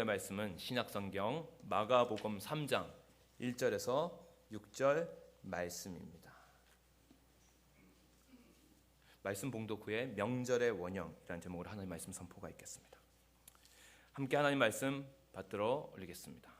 말씀은 신약성경 마가복음 3장 1절에서 6절 말씀입니다. 말씀 봉독 후에 명절의 원형이라는 제목으로 하나님 말씀 선포가 있겠습니다. 함께 하나님 말씀 받들어 올리겠습니다.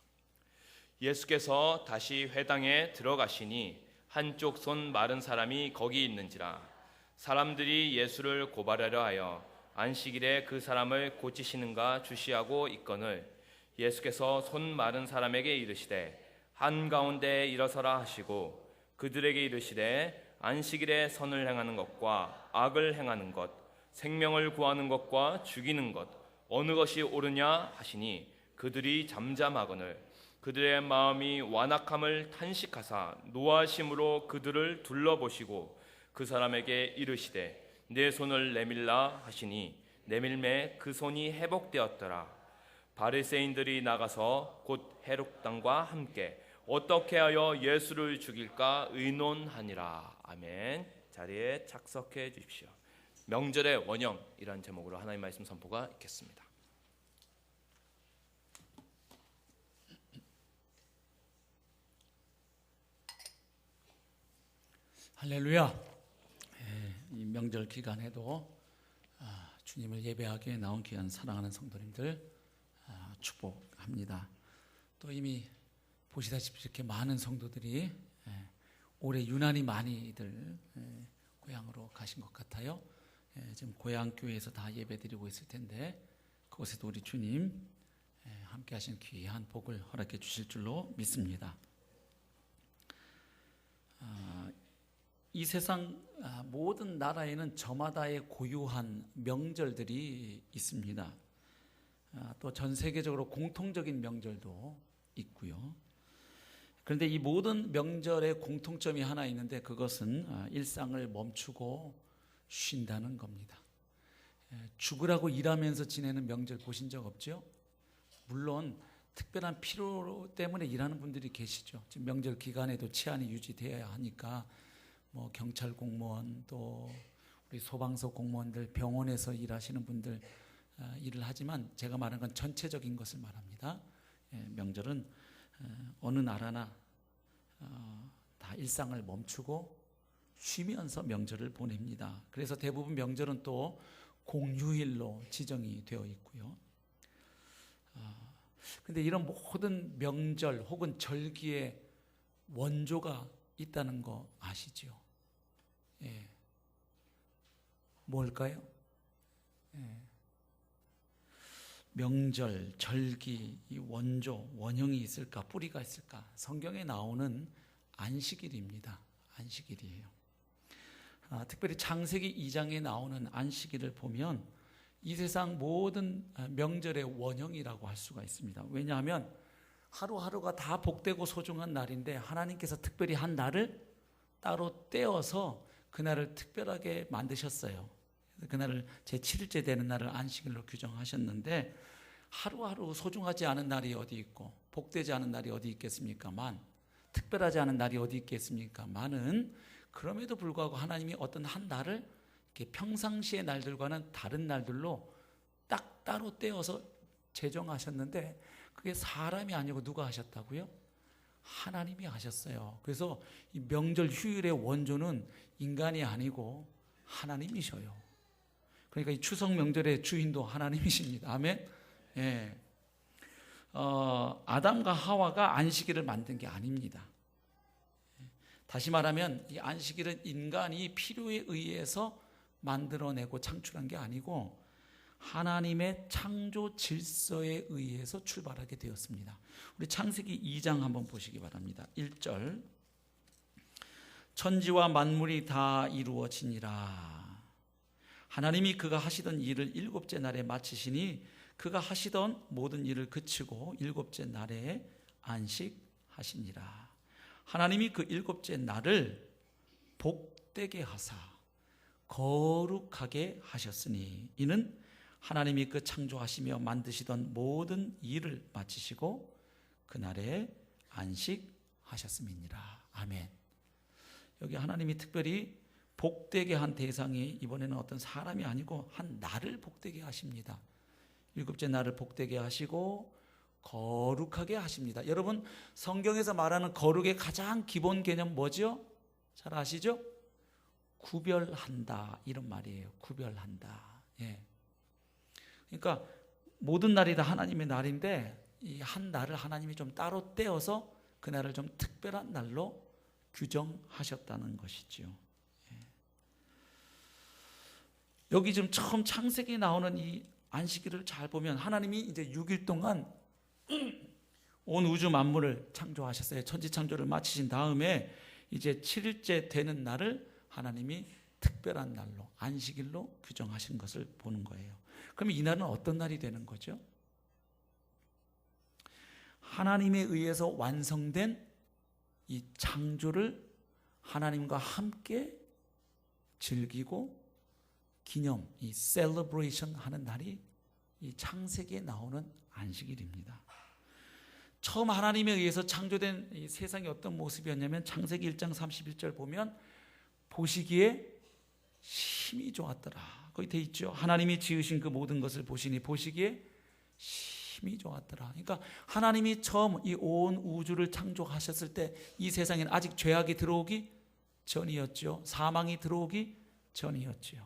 예수께서 다시 회당에 들어가시니 한쪽 손 마른 사람이 거기 있는지라. 사람들이 예수를 고발하려 하여 안식일에 그 사람을 고치시는가 주시하고 있거늘 예수께서 손 마른 사람에게 이르시되 한가운데 일어서라 하시고 그들에게 이르시되 안식일에 선을 행하는 것과 악을 행하는 것, 생명을 구하는 것과 죽이는 것 어느 것이 옳으냐 하시니 그들이 잠잠하거늘 그들의 마음이 완악함을 탄식하사 노하심으로 그들을 둘러보시고 그 사람에게 이르시되 내 손을 내밀라 하시니 내밀매 그 손이 회복되었더라. 바리새인들이 나가서 곧 헤롯당과 함께 어떻게 하여 예수를 죽일까 의논하니라. 아멘. 자리에 착석해 주십시오. 명절의 원형이라는 제목으로 하나님 말씀 선포가 있겠습니다. 할렐루야. 이 명절 기간에도 주님을 예배하기 위해 나온 귀한 사랑하는 성도님들 축복합니다. 또 이미 보시다시피 이렇게 많은 성도들이 올해 유난히 많이들 고향으로 가신 것 같아요. 지금 고향 교회에서 다 예배드리고 있을 텐데 그곳에도 우리 주님 함께 하신 귀한 복을 허락해 주실 줄로 믿습니다. 이 세상 모든 나라에는 저마다의 고유한 명절들이 있습니다. 또 전 세계적으로 공통적인 명절도 있고요. 그런데 이 모든 명절의 공통점이 하나 있는데 그것은 일상을 멈추고 쉰다는 겁니다. 죽으라고 일하면서 지내는 명절 보신 적 없죠? 물론 특별한 필요 때문에 일하는 분들이 계시죠. 지금 명절 기간에도 치안이 유지되어야 하니까 뭐 경찰 공무원 또 우리 소방서 공무원들 병원에서 일하시는 분들 일을 하지만 제가 말하는 건 전체적인 것을 말합니다. 명절은 어느 나라나 다 일상을 멈추고 쉬면서 명절을 보냅니다. 그래서 대부분 명절은 또 공휴일로 지정이 되어 있고요. 근데 이런 모든 명절 혹은 절기의 원조가 있다는 거 아시죠? 예. 뭘까요? 예. 명절, 절기, 이 원조, 원형이 있을까? 뿌리가 있을까? 성경에 나오는 안식일입니다. 안식일이에요. 특별히 창세기 2장에 나오는 안식일을 보면 이 세상 모든 명절의 원형이라고 할 수가 있습니다. 왜냐하면 하루하루가 다 복되고 소중한 날인데 하나님께서 특별히 한 날을 따로 떼어서 그날을 특별하게 만드셨어요. 그날을 제7일째 되는 날을 안식일로 규정하셨는데 하루하루 소중하지 않은 날이 어디 있고 복되지 않은 날이 어디 있겠습니까만 특별하지 않은 날이 어디 있겠습니까만은 그럼에도 불구하고 하나님이 어떤 한 날을 이렇게 평상시의 날들과는 다른 날들로 딱 따로 떼어서 제정하셨는데 그게 사람이 아니고 누가 하셨다고요? 하나님이 하셨어요. 그래서 이 명절 휴일의 원조는 인간이 아니고 하나님이셔요. 그러니까 이 추석 명절의 주인도 하나님이십니다. 아멘. 예. 아담과 하와가 안식일을 만든 게 아닙니다. 다시 말하면 이 안식일은 인간이 필요에 의해서 만들어내고 창출한 게 아니고 하나님의 창조 질서에 의해서 출발하게 되었습니다. 우리 창세기 2장 한번 보시기 바랍니다. 1절 천지와 만물이 다 이루어지니라. 하나님이 그가 하시던 일을 일곱째 날에 마치시니 그가 하시던 모든 일을 그치고 일곱째 날에 안식하시니라. 하나님이 그 일곱째 날을 복되게 하사 거룩하게 하셨으니 이는 하나님이 그 창조하시며 만드시던 모든 일을 마치시고 그날에 안식하셨음이니라. 아멘. 여기 하나님이 특별히 복되게 한 대상이 이번에는 어떤 사람이 아니고 한 날을 복되게 하십니다. 일곱째 날을 복되게 하시고 거룩하게 하십니다. 여러분, 성경에서 말하는 거룩의 가장 기본 개념 뭐죠? 잘 아시죠? 구별한다, 이런 말이에요. 구별한다. 예. 그러니까 모든 날이 다 하나님의 날인데 이 한 날을 하나님이 좀 따로 떼어서 그 날을 좀 특별한 날로 규정하셨다는 것이죠. 예. 여기 지금 처음 창세기에 나오는 이 안식일을 잘 보면 하나님이 이제 6일 동안 온 우주 만물을 창조하셨어요. 천지 창조를 마치신 다음에 이제 7일째 되는 날을 하나님이 특별한 날로, 안식일로 규정하신 것을 보는 거예요. 그럼 이 날은 어떤 날이 되는 거죠? 하나님에 의해서 완성된 이 창조를 하나님과 함께 즐기고 기념, 이 셀러브레이션 하는 날이 이 창세기에 나오는 안식일입니다. 처음 하나님에 의해서 창조된 이 세상이 어떤 모습이었냐면 창세기 1장 31절 보면 보시기에 심히 좋았더라. 거기 돼 있죠. 하나님이 지으신 그 모든 것을 보시니 보시기에 심히 좋았더라. 그러니까 하나님이 처음 이 온 우주를 창조하셨을 때 이 세상에는 아직 죄악이 들어오기 전이었죠. 사망이 들어오기 전이었죠.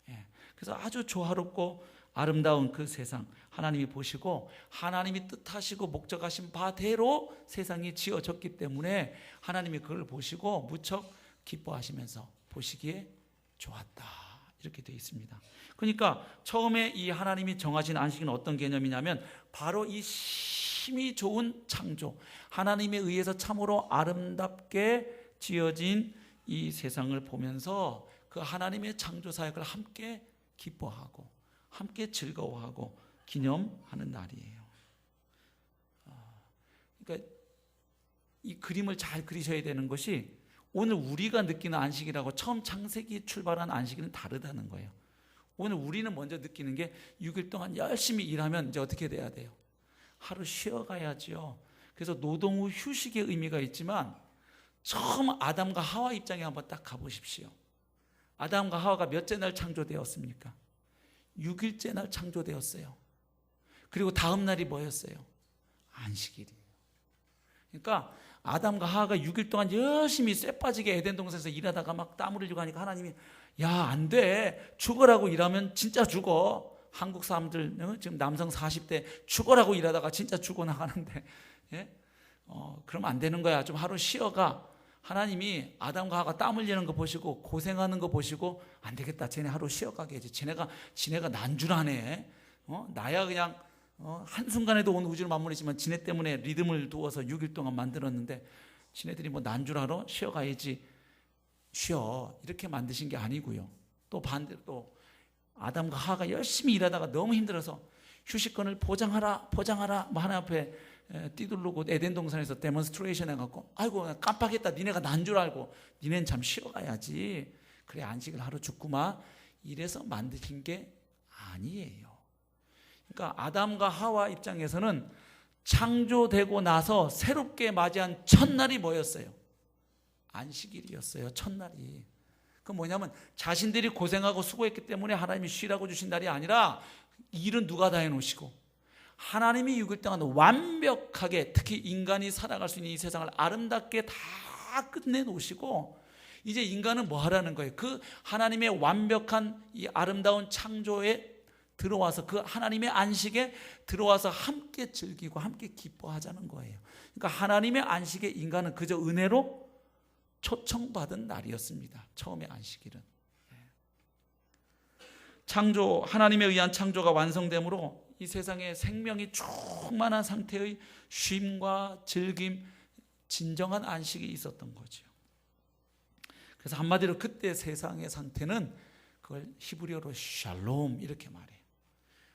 예. 그래서 아주 조화롭고 아름다운 그 세상 하나님이 보시고 하나님이 뜻하시고 목적하신 바대로 세상이 지어졌기 때문에 하나님이 그걸 보시고 무척 기뻐하시면서 보시기에 좋았다, 이렇게 되어 있습니다. 그러니까 처음에 이 하나님이 정하신 안식은 어떤 개념이냐면 바로 이 심히 좋은 창조, 하나님에 의해서 참으로 아름답게 지어진 이 세상을 보면서 그 하나님의 창조 사역을 함께 기뻐하고 함께 즐거워하고 기념하는 날이에요. 그러니까 이 그림을 잘 그리셔야 되는 것이 오늘 우리가 느끼는 안식이라고 처음 창세기 출발한 안식일은 다르다는 거예요. 오늘 우리는 먼저 느끼는 게 6일 동안 열심히 일하면 이제 어떻게 돼야 돼요? 하루 쉬어가야죠. 그래서 노동 후 휴식의 의미가 있지만 처음 아담과 하와 입장에 한번 딱 가보십시오. 아담과 하와가 몇째 날 창조되었습니까? 6일째 날 창조되었어요. 그리고 다음 날이 뭐였어요? 안식일이에요. 그러니까 아담과 하와가 6일 동안 열심히 쇠 빠지게 에덴 동산에서 일하다가 막 땀 흘리고 하니까 하나님이 야, 안 돼. 죽어라고 일하면 진짜 죽어. 한국 사람들 지금 남성 40대 죽어라고 일하다가 진짜 죽어 나가는데 예? 그러면 안 되는 거야. 좀 하루 쉬어가. 하나님이 아담과 하와가 땀 흘리는 거 보시고 고생하는 거 보시고 안 되겠다. 쟤네 하루 쉬어가게 해야지. 지네가 난줄하네. 나야 그냥 한순간에도 온 우주를 만물이지만 지네 때문에 리듬을 두어서 6일 동안 만들었는데 지네들이 뭐 난줄하러 쉬어가야지. 쉬어. 이렇게 만드신 게 아니고요. 또 반대로 또 아담과 하와가 열심히 일하다가 너무 힘들어서 휴식권을 보장하라 뭐 하나 앞에 띠두르고 에덴 동산에서 데몬스트레이션 해갖고 아이고 깜빡했다. 니네가 난 줄 알고 니네는 참 쉬어가야지. 그래 안식을 하루 죽구마. 이래서 만드신 게 아니에요. 그러니까 아담과 하와 입장에서는 창조되고 나서 새롭게 맞이한 첫날이 뭐였어요? 안식일이었어요. 첫날이. 그 뭐냐면 자신들이 고생하고 수고했기 때문에 하나님이 쉬라고 주신 날이 아니라 일은 누가 다 해놓으시고 하나님이 6일 동안 완벽하게 특히 인간이 살아갈 수 있는 이 세상을 아름답게 다 끝내놓으시고 이제 인간은 뭐 하라는 거예요? 그 하나님의 완벽한 이 아름다운 창조에 들어와서 그 하나님의 안식에 들어와서 함께 즐기고 함께 기뻐하자는 거예요. 그러니까 하나님의 안식에 인간은 그저 은혜로 초청받은 날이었습니다. 처음의 안식일은. 창조, 하나님에 의한 창조가 완성됨으로 이 세상에 생명이 충만한 상태의 쉼과 즐김, 진정한 안식이 있었던 거죠. 그래서 한마디로 그때 세상의 상태는 그걸 히브리어로 샬롬 이렇게 말해요.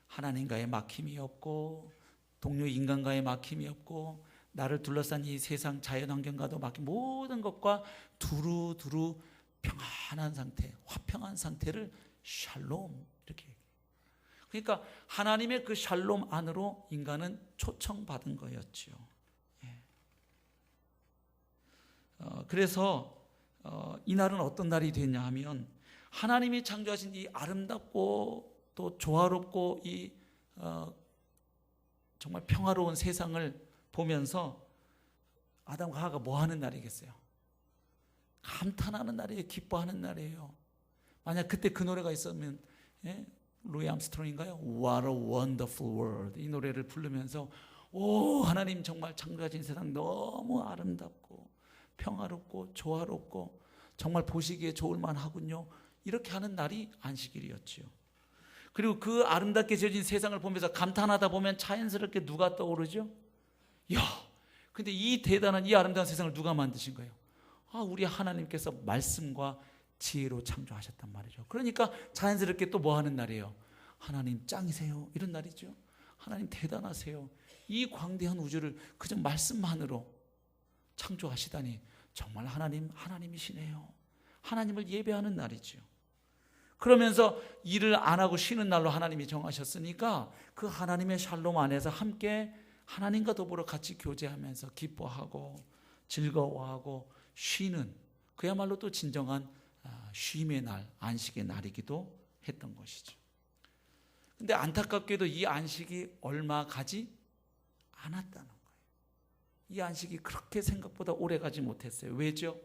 하나님과의 막힘이 없고 동료 인간과의 막힘이 없고 나를 둘러싼 이 세상 자연환경과도 막힌 모든 것과 두루두루 평안한 상태, 화평한 상태를 샬롬 이렇게 얘기해요. 그러니까 하나님의 그 샬롬 안으로 인간은 초청받은 거였죠. 예. 그래서 이 날은 어떤 날이 됐냐 하면 하나님이 창조하신 이 아름답고 또 조화롭고 이 정말 평화로운 세상을 보면서 아담과 하와가 뭐 하는 날이겠어요? 감탄하는 날이에요. 기뻐하는 날이에요. 만약 그때 그 노래가 있었으면, 루이 암스트롱인가요? What a wonderful world, 이 노래를 부르면서 오, 하나님 정말 창조하신 세상 너무 아름답고 평화롭고 조화롭고 정말 보시기에 좋을 만하군요, 이렇게 하는 날이 안식일이었지요. 그리고 그 아름답게 지어진 세상을 보면서 감탄하다 보면 자연스럽게 누가 떠오르죠? 야, 근데 이 대단한 이 아름다운 세상을 누가 만드신 거예요? 우리 하나님께서 말씀과 지혜로 창조하셨단 말이죠. 그러니까 자연스럽게 또 뭐 하는 날이에요? 하나님 짱이세요, 이런 날이죠. 하나님 대단하세요. 이 광대한 우주를 그저 말씀만으로 창조하시다니 정말 하나님이시네요. 하나님을 예배하는 날이죠. 그러면서 일을 안 하고 쉬는 날로 하나님이 정하셨으니까 그 하나님의 샬롬 안에서 함께 하나님과 더불어 같이 교제하면서 기뻐하고 즐거워하고 쉬는, 그야말로 또 진정한 쉼의 날, 안식의 날이기도 했던 것이죠. 근데 안타깝게도 이 안식이 얼마 가지 않았다는 거예요. 이 안식이 그렇게 생각보다 오래 가지 못했어요. 왜죠?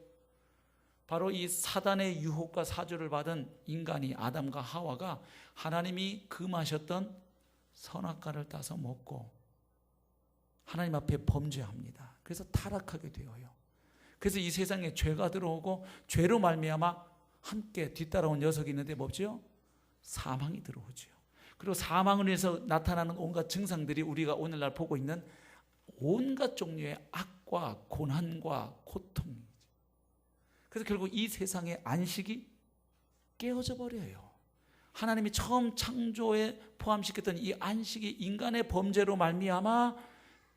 바로 이 사단의 유혹과 사주를 받은 인간이, 아담과 하와가 하나님이 금하셨던 선악과를 따서 먹고 하나님 앞에 범죄합니다. 그래서 타락하게 되어요. 그래서 이 세상에 죄가 들어오고 죄로 말미암아 함께 뒤따라온 녀석이 있는데 뭐죠? 사망이 들어오죠. 그리고 사망을 위해서 나타나는 온갖 증상들이 우리가 오늘날 보고 있는 온갖 종류의 악과 고난과 고통이죠. 그래서 결국 이 세상의 안식이 깨어져 버려요. 하나님이 처음 창조에 포함시켰던 이 안식이 인간의 범죄로 말미암아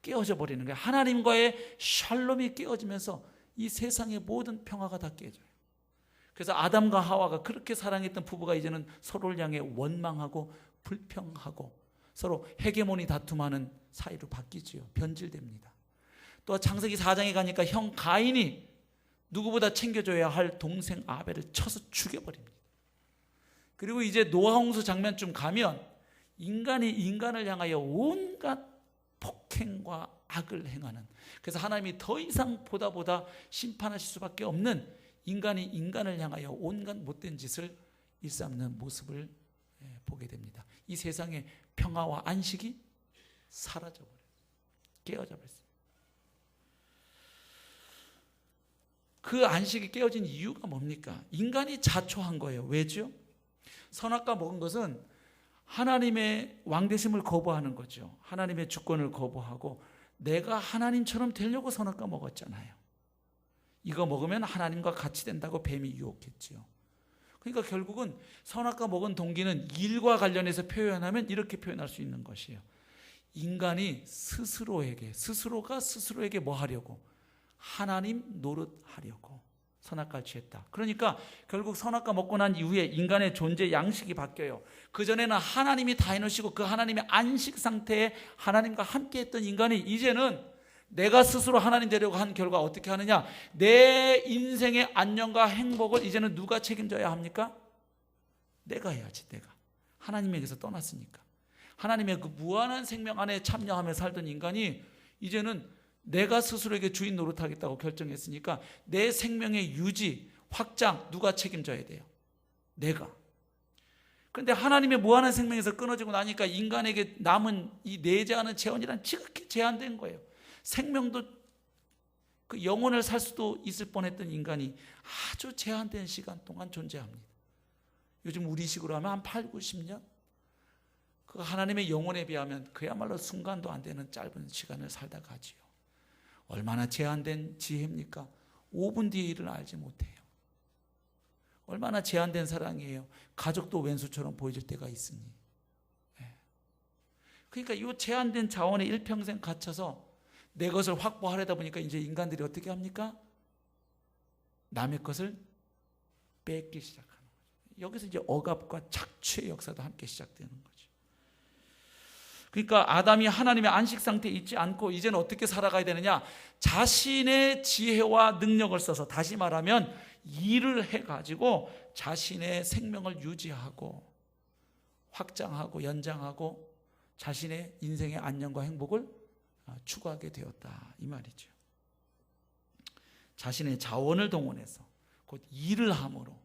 깨어져 버리는 거예요. 하나님과의 샬롬이 깨어지면서 이 세상의 모든 평화가 다 깨져요. 그래서 아담과 하와가 그렇게 사랑했던 부부가 이제는 서로를 향해 원망하고 불평하고 서로 헤게모니 다툼하는 사이로 바뀌지요. 변질됩니다. 또 창세기 4장에 가니까 형 가인이 누구보다 챙겨줘야 할 동생 아벨을 쳐서 죽여버립니다. 그리고 이제 노아홍수 장면쯤 가면 인간이 인간을 향하여 온갖 폭행과 악을 행하는, 그래서 하나님이 더 이상 보다 심판하실 수밖에 없는 인간이 인간을 향하여 온갖 못된 짓을 일삼는 모습을 보게 됩니다. 이 세상의 평화와 안식이 사라져버려요. 깨어져 버렸어요. 그 안식이 깨어진 이유가 뭡니까? 인간이 자초한 거예요. 왜죠? 선악과 먹은 것은 하나님의 왕되심을 거부하는 거죠. 하나님의 주권을 거부하고 내가 하나님처럼 되려고 선악과 먹었잖아요. 이거 먹으면 하나님과 같이 된다고 뱀이 유혹했지요. 그러니까 결국은 선악과 먹은 동기는 일과 관련해서 표현하면 이렇게 표현할 수 있는 것이에요. 인간이 스스로가 스스로에게 뭐 하려고? 하나님 노릇하려고 선악과를 취했다. 그러니까 결국 선악과 먹고 난 이후에 인간의 존재 양식이 바뀌어요. 그전에는 하나님이 다 해놓으시고 그 하나님의 안식 상태에 하나님과 함께 했던 인간이 이제는 내가 스스로 하나님 되려고 한 결과 어떻게 하느냐? 내 인생의 안녕과 행복을 이제는 누가 책임져야 합니까? 내가 해야지. 내가 하나님에게서 떠났으니까. 하나님의 그 무한한 생명 안에 참여하며 살던 인간이 이제는 내가 스스로에게 주인 노릇하겠다고 결정했으니까 내 생명의 유지, 확장 누가 책임져야 돼요? 내가. 그런데 하나님의 무한한 생명에서 끊어지고 나니까 인간에게 남은 이 내재하는 재원이란 지극히 제한된 거예요. 생명도 그 영혼을 살 수도 있을 뻔했던 인간이 아주 제한된 시간 동안 존재합니다. 요즘 우리식으로 하면 한 8, 90년? 그 하나님의 영혼에 비하면 그야말로 순간도 안 되는 짧은 시간을 살다 가지요. 얼마나 제한된 지혜입니까? 5분 뒤의 일을 알지 못해요. 얼마나 제한된 사랑이에요. 가족도 왼수처럼 보여질 때가 있으니. 그러니까 이 제한된 자원에 일평생 갇혀서 내 것을 확보하려다 보니까 이제 인간들이 어떻게 합니까? 남의 것을 뺏기 시작하는 거죠. 여기서 이제 억압과 착취의 역사도 함께 시작되는 거죠. 그러니까 아담이 하나님의 안식 상태에 있지 않고 이제는 어떻게 살아가야 되느냐? 자신의 지혜와 능력을 써서, 다시 말하면 일을 해가지고 자신의 생명을 유지하고 확장하고 연장하고 자신의 인생의 안녕과 행복을 추구하게 되었다 이 말이죠. 자신의 자원을 동원해서 곧 일을 함으로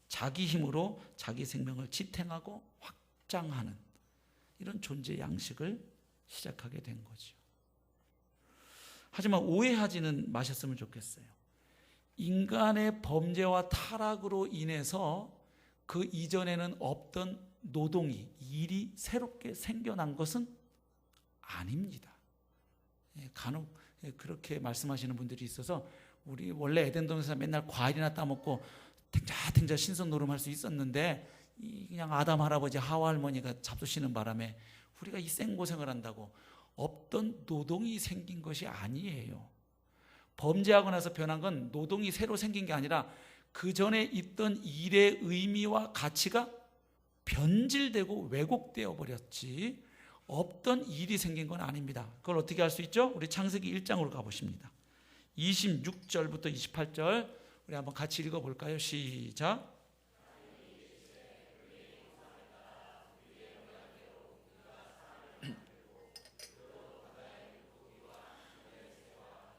자기 힘으로 자기 생명을 지탱하고 확장하는 이런 존재 양식을 시작하게 된 거죠. 하지만 오해하지는 마셨으면 좋겠어요. 인간의 범죄와 타락으로 인해서 그 이전에는 없던 노동이, 일이 새롭게 생겨난 것은 아닙니다. 간혹 그렇게 말씀하시는 분들이 있어서 우리 원래 에덴 동산에서 맨날 과일이나 따먹고 탱자탱자 신선 노름할 수 있었는데 그냥 아담 할아버지 하와 할머니가 잡수시는 바람에 우리가 이 생고생을 한다고 없던 노동이 생긴 것이 아니에요. 범죄하고 나서 변한 건 노동이 새로 생긴 게 아니라 그 전에 있던 일의 의미와 가치가 변질되고 왜곡되어 버렸지 없던 일이 생긴 건 아닙니다. 그걸 어떻게 알 수 있죠? 우리 창세기 1장으로 가보십니다. 26절부터 28절 우리 한번 같이 읽어볼까요? 시작.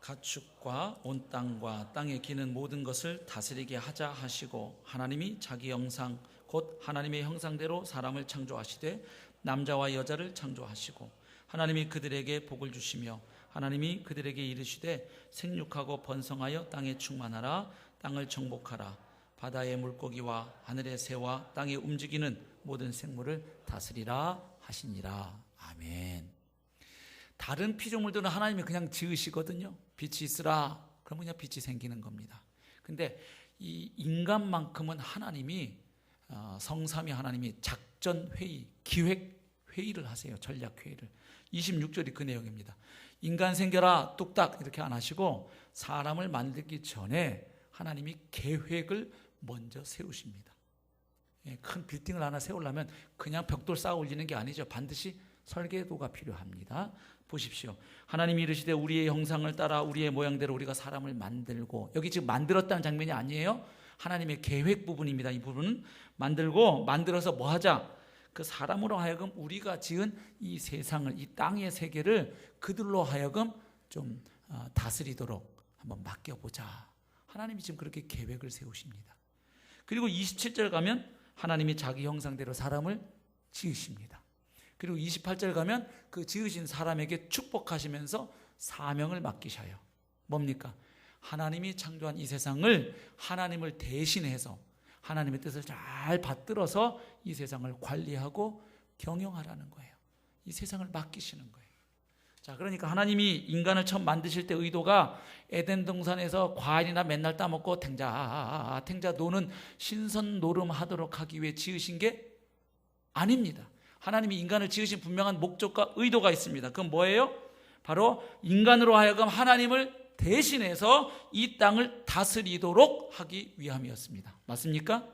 가축과 온 땅과 땅에 기는 모든 것을 다스리게 하자 하시고 하나님이 자기 형상 곧 하나님의 형상대로 사람을 창조하시되 남자와 여자를 창조하시고 하나님이 그들에게 복을 주시며 하나님이 그들에게 이르시되 생육하고 번성하여 땅에 충만하라 땅을 정복하라 바다의 물고기와 하늘의 새와 땅에 움직이는 모든 생물을 다스리라 하시니라. 아멘. 다른 피조물들은 하나님이 그냥 지으시거든요. 빛이 있으라 그러면 그냥 빛이 생기는 겁니다. 근데 이 인간만큼은 하나님이 성삼위 하나님이 작전회의, 기획회의를 하세요. 전략회의를. 26절이 그 내용입니다. 인간 생겨라 뚝딱 이렇게 안 하시고 사람을 만들기 전에 하나님이 계획을 먼저 세우십니다. 큰 빌딩을 하나 세우려면 그냥 벽돌 쌓아 올리는 게 아니죠. 반드시 설계도가 필요합니다. 보십시오. 하나님이 이르시되 우리의 형상을 따라 우리의 모양대로 우리가 사람을 만들고, 여기 지금 만들었다는 장면이 아니에요. 하나님의 계획 부분입니다. 이 부분은 만들고 만들어서 뭐 하자? 그 사람으로 하여금 우리가 지은 이 세상을, 이 땅의 세계를 그들로 하여금 좀 다스리도록 한번 맡겨보자. 하나님이 지금 그렇게 계획을 세우십니다. 그리고 27절 가면 하나님이 자기 형상대로 사람을 지으십니다. 그리고 28절 가면 그 지으신 사람에게 축복하시면서 사명을 맡기셔요. 뭡니까? 하나님이 창조한 이 세상을 하나님을 대신해서 하나님의 뜻을 잘 받들어서 이 세상을 관리하고 경영하라는 거예요. 이 세상을 맡기시는 거예요. 자, 그러니까 하나님이 인간을 처음 만드실 때 의도가 에덴 동산에서 과일이나 맨날 따먹고 탱자 노는 신선 노름하도록 하기 위해 지으신 게 아닙니다. 하나님이 인간을 지으신 분명한 목적과 의도가 있습니다. 그건 뭐예요? 바로 인간으로 하여금 하나님을 대신해서 이 땅을 다스리도록 하기 위함이었습니다. 맞습니까?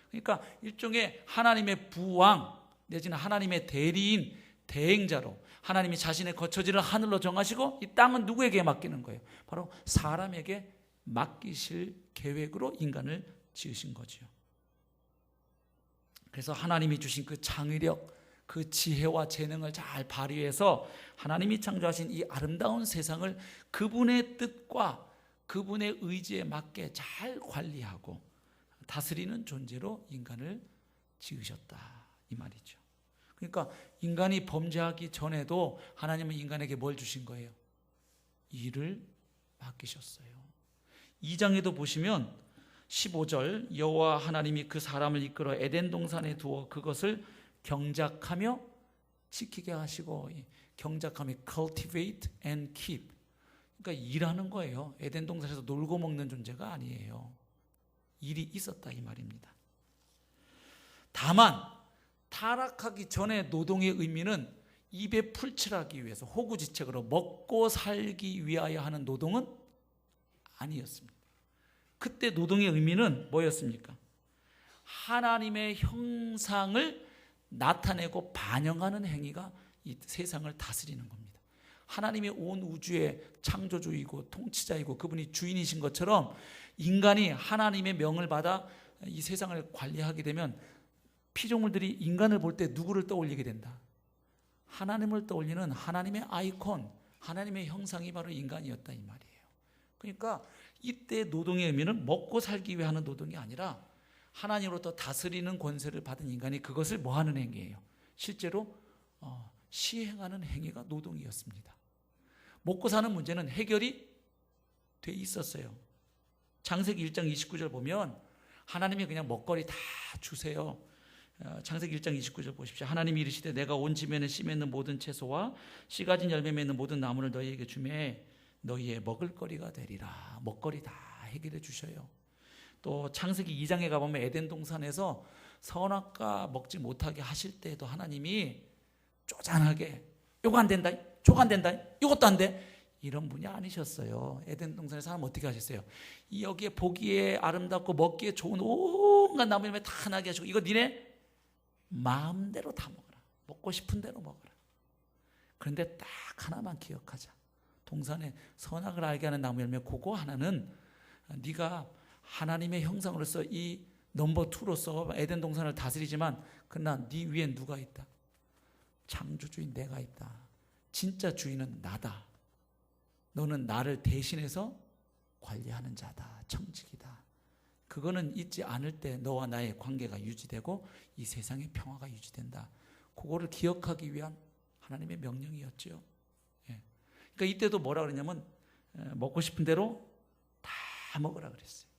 그러니까 일종의 하나님의 부왕 내지는 하나님의 대리인, 대행자로 하나님이 자신의 거처지를 하늘로 정하시고 이 땅은 누구에게 맡기는 거예요? 바로 사람에게 맡기실 계획으로 인간을 지으신 거죠. 그래서 하나님이 주신 그 창의력, 그 지혜와 재능을 잘 발휘해서 하나님이 창조하신 이 아름다운 세상을 그분의 뜻과 그분의 의지에 맞게 잘 관리하고 다스리는 존재로 인간을 지으셨다 이 말이죠. 그러니까 인간이 범죄하기 전에도 하나님은 인간에게 뭘 주신 거예요? 일을 맡기셨어요. 2장에도 보시면 15절 여호와 하나님이 그 사람을 이끌어 에덴 동산에 두어 그것을 경작하며 지키게 하시고, 경작하며 cultivate and keep, 그러니까 일하는 거예요. 에덴 동산에서 놀고 먹는 존재가 아니에요. 일이 있었다 이 말입니다. 다만 타락하기 전에 노동의 의미는 입에 풀칠하기 위해서 호구지책으로 먹고 살기 위하여 하는 노동은 아니었습니다. 그때 노동의 의미는 뭐였습니까? 하나님의 형상을 나타내고 반영하는 행위가 이 세상을 다스리는 겁니다. 하나님이 온 우주의 창조주이고 통치자이고 그분이 주인이신 것처럼 인간이 하나님의 명을 받아 이 세상을 관리하게 되면 피조물들이 인간을 볼 때 누구를 떠올리게 된다? 하나님을 떠올리는 하나님의 아이콘, 하나님의 형상이 바로 인간이었다 이 말이에요. 그러니까 이때 노동의 의미는 먹고 살기 위해 하는 노동이 아니라 하나님으로부터 다스리는 권세를 받은 인간이 그것을 뭐 하는 행위예요? 실제로 시행하는 행위가 노동이었습니다. 먹고 사는 문제는 해결이 돼 있었어요. 창세기 1장 29절 보면 하나님이 그냥 먹거리 다 주세요. 창세기 1장 29절 보십시오. 하나님이 이르시되 내가 온 지면에 씨 맺는 모든 채소와 씨 가진 열매 맺는 모든 나무를 너희에게 주매 너희의 먹을 거리가 되리라. 먹거리 다 해결해 주셔요. 또 창세기 2장에 가보면 에덴 동산에서 선악과 먹지 못하게 하실 때에도 하나님이 쪼잔하게 요거 안 된다, 저거 안 된다, 이것도 안 돼, 이런 분이 아니셨어요. 에덴 동산에 사람 어떻게 하셨어요? 여기에 보기에 아름답고 먹기에 좋은 온갖 나무 열매 다 나게 하시고 이거 니네 마음대로 다 먹어라. 먹고 싶은 대로 먹어라. 그런데 딱 하나만 기억하자. 동산에 선악을 알게 하는 나무 열매 그거 하나는 네가 하나님의 형상으로서 이 넘버 2로서 에덴 동산을 다스리지만 그러나 네 위에 누가 있다? 창조주인 내가 있다. 진짜 주인은 나다. 너는 나를 대신해서 관리하는 자다. 청직이다. 그거는 잊지 않을 때 너와 나의 관계가 유지되고 이 세상의 평화가 유지된다. 그거를 기억하기 위한 하나님의 명령이었죠. 그러니까 이때도 뭐라 그랬냐면 먹고 싶은 대로 다 먹으라 그랬어요.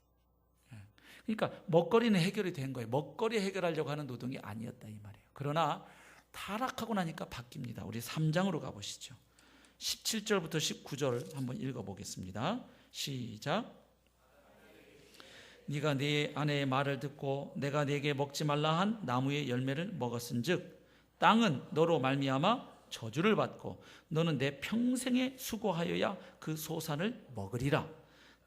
그러니까 먹거리는 해결이 된 거예요. 먹거리 해결하려고 하는 노동이 아니었다 이 말이에요. 그러나 타락하고 나니까 바뀝니다. 우리 3장으로 가보시죠. 17절부터 19절 한번 읽어보겠습니다. 시작. 네가 네 아내의 말을 듣고 내가 네게 먹지 말라 한 나무의 열매를 먹었은즉 땅은 너로 말미암아 저주를 받고 너는 내 평생에 수고하여야 그 소산을 먹으리라.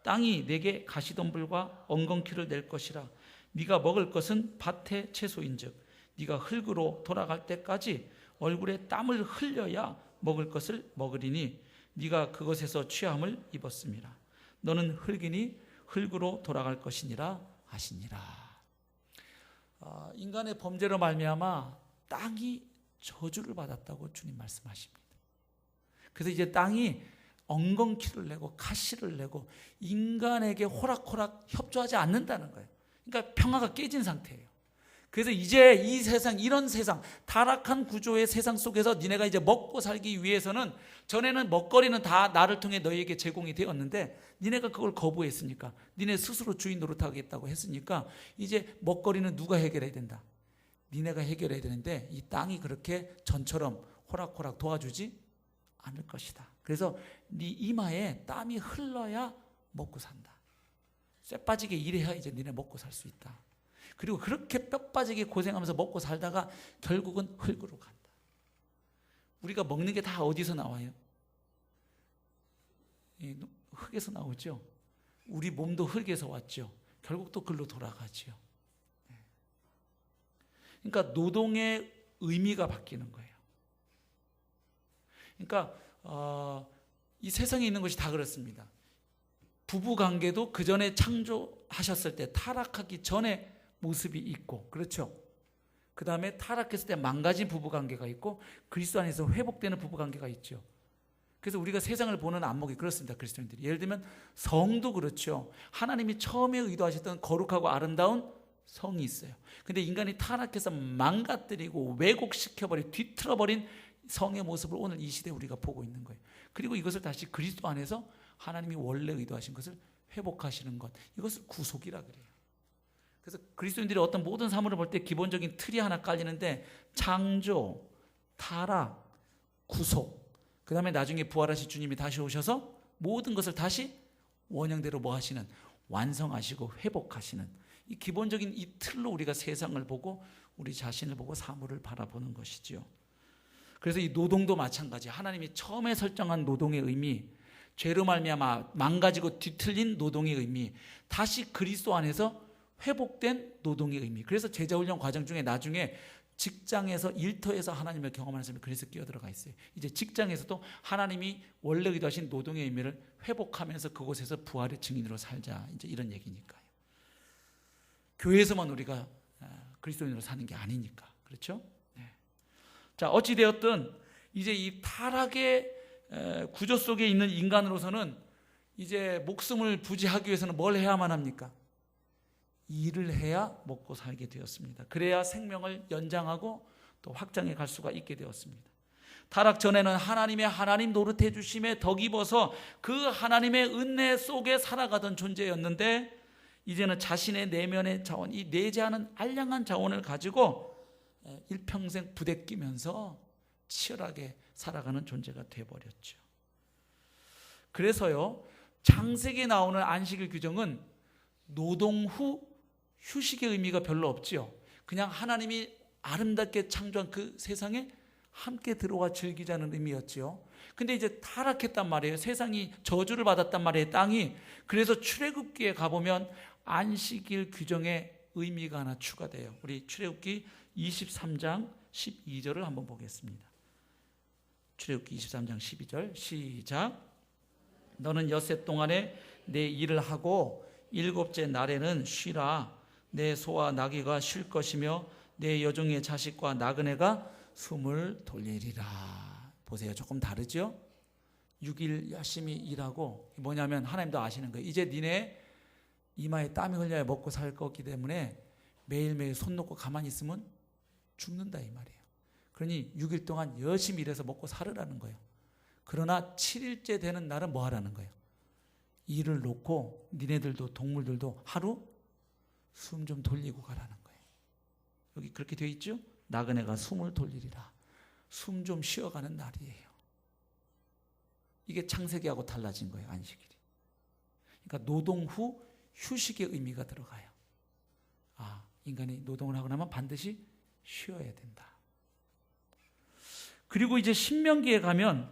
땅이 내게 가시덤불과 엉겅퀴를 낼 것이라. 네가 먹을 것은 밭의 채소인즉 네가 흙으로 돌아갈 때까지 얼굴에 땀을 흘려야 먹을 것을 먹으리니 네가 그것에서 취함을 입었음이라. 너는 흙이니 흙으로 돌아갈 것이니라 하시니라. 인간의 범죄로 말미암아 땅이 저주를 받았다고 주님 말씀하십니다. 그래서 이제 땅이 엉겅퀴를 내고 가시를 내고 인간에게 호락호락 협조하지 않는다는 거예요. 그러니까 평화가 깨진 상태예요. 그래서 이제 이 세상, 이런 세상, 타락한 구조의 세상 속에서 니네가 이제 먹고 살기 위해서는 전에는 먹거리는 다 나를 통해 너희에게 제공이 되었는데 니네가 그걸 거부했으니까, 니네 스스로 주인 노릇하겠다고 했으니까 이제 먹거리는 누가 해결해야 된다? 니네가 해결해야 되는데 이 땅이 그렇게 전처럼 호락호락 도와주지 않을 것이다. 그래서 네 이마에 땀이 흘러야 먹고 산다. 쇠 빠지게 일해야 이제 니네 먹고 살 수 있다. 그리고 그렇게 뼈 빠지게 고생하면서 먹고 살다가 결국은 흙으로 간다. 우리가 먹는 게 다 어디서 나와요? 흙에서 나오죠. 우리 몸도 흙에서 왔죠. 결국 또 글로 돌아가죠. 그러니까 노동의 의미가 바뀌는 거예요. 그러니까 이 세상에 있는 것이 다 그렇습니다. 부부 관계도 그 전에 창조하셨을 때 타락하기 전에 모습이 있고, 그렇죠? 그 다음에 타락했을 때 망가진 부부관계가 있고 그리스도 안에서 회복되는 부부관계가 있죠. 그래서 우리가 세상을 보는 안목이 그렇습니다. 그리스도인들이. 예를 들면 성도 그렇죠. 하나님이 처음에 의도하셨던 거룩하고 아름다운 성이 있어요. 근데 인간이 타락해서 망가뜨리고 왜곡시켜버린, 뒤틀어버린 성의 모습을 오늘 이 시대에 우리가 보고 있는 거예요. 그리고 이것을 다시 그리스도 안에서 하나님이 원래 의도하신 것을 회복하시는 것, 이것을 구속이라 그래요. 그래서 그리스도인들이 어떤 모든 사물을 볼 때 기본적인 틀이 하나 깔리는데 창조, 타락, 구속, 그 다음에 나중에 부활하신 주님이 다시 오셔서 모든 것을 다시 원형대로 뭐 하시는, 완성하시고 회복하시는, 이 기본적인 이 틀로 우리가 세상을 보고 우리 자신을 보고 사물을 바라보는 것이지요. 그래서 이 노동도 마찬가지. 하나님이 처음에 설정한 노동의 의미, 죄로 말미암아 망가지고 뒤틀린 노동의 의미, 다시 그리스도 안에서 회복된 노동의 의미. 그래서 제자훈련 과정 중에 나중에 직장에서 일터에서 하나님을 경험하는 사람이 그래서 끼어들어가 있어요. 이제 직장에서도 하나님이 원래 의도하신 노동의 의미를 회복하면서 그곳에서 부활의 증인으로 살자, 이제 이런 얘기니까요. 교회에서만 우리가 그리스도인으로 사는 게 아니니까. 그렇죠? 네. 자, 어찌되었든 이제 이 타락의 구조 속에 있는 인간으로서는 이제 목숨을 부지하기 위해서는 뭘 해야만 합니까? 일을 해야 먹고 살게 되었습니다. 그래야 생명을 연장하고 또 확장해 갈 수가 있게 되었습니다. 타락 전에는 하나님 노릇해 주심에 덕입어서 그 하나님의 은혜 속에 살아가던 존재였는데, 이제는 자신의 내면의 자원, 이 내재하는 알량한 자원을 가지고 일평생 부대끼면서 치열하게 살아가는 존재가 되어버렸죠. 그래서요, 창세기에 나오는 안식일 규정은 노동 후 휴식의 의미가 별로 없지요. 그냥 하나님이 아름답게 창조한 그 세상에 함께 들어와 즐기자는 의미였지요. 근데 이제 타락했단 말이에요. 세상이 저주를 받았단 말이에요, 땅이. 그래서 출애굽기에 가보면 안식일 규정의 의미가 하나 추가돼요. 우리 출애굽기 23장 12절을 한번 보겠습니다. 출애굽기 23장 12절 시작. 너는 엿새 동안에 내 일을 하고 일곱째 날에는 쉬라. 내 소와 나귀가 쉴 것이며 내 여종의 자식과 나그네가 숨을 돌리리라. 보세요, 조금 다르죠? 6일 열심히 일하고, 뭐냐면 하나님도 아시는 거예요. 이제 니네 이마에 땀이 흘려야 먹고 살 거기 때문에 매일매일 손 놓고 가만히 있으면 죽는다 이 말이에요. 그러니 6일 동안 열심히 일해서 먹고 살으라는 거예요. 그러나 7일째 되는 날은 뭐 하라는 거예요? 일을 놓고 니네들도 동물들도 하루 숨 좀 돌리고 가라는 거예요. 여기 그렇게 되어 있죠? 나그네가 숨을 돌리리라. 숨 좀 쉬어가는 날이에요. 이게 창세기하고 달라진 거예요, 안식일이. 그러니까 노동 후 휴식의 의미가 들어가요. 인간이 노동을 하고 나면 반드시 쉬어야 된다. 그리고 이제 신명기에 가면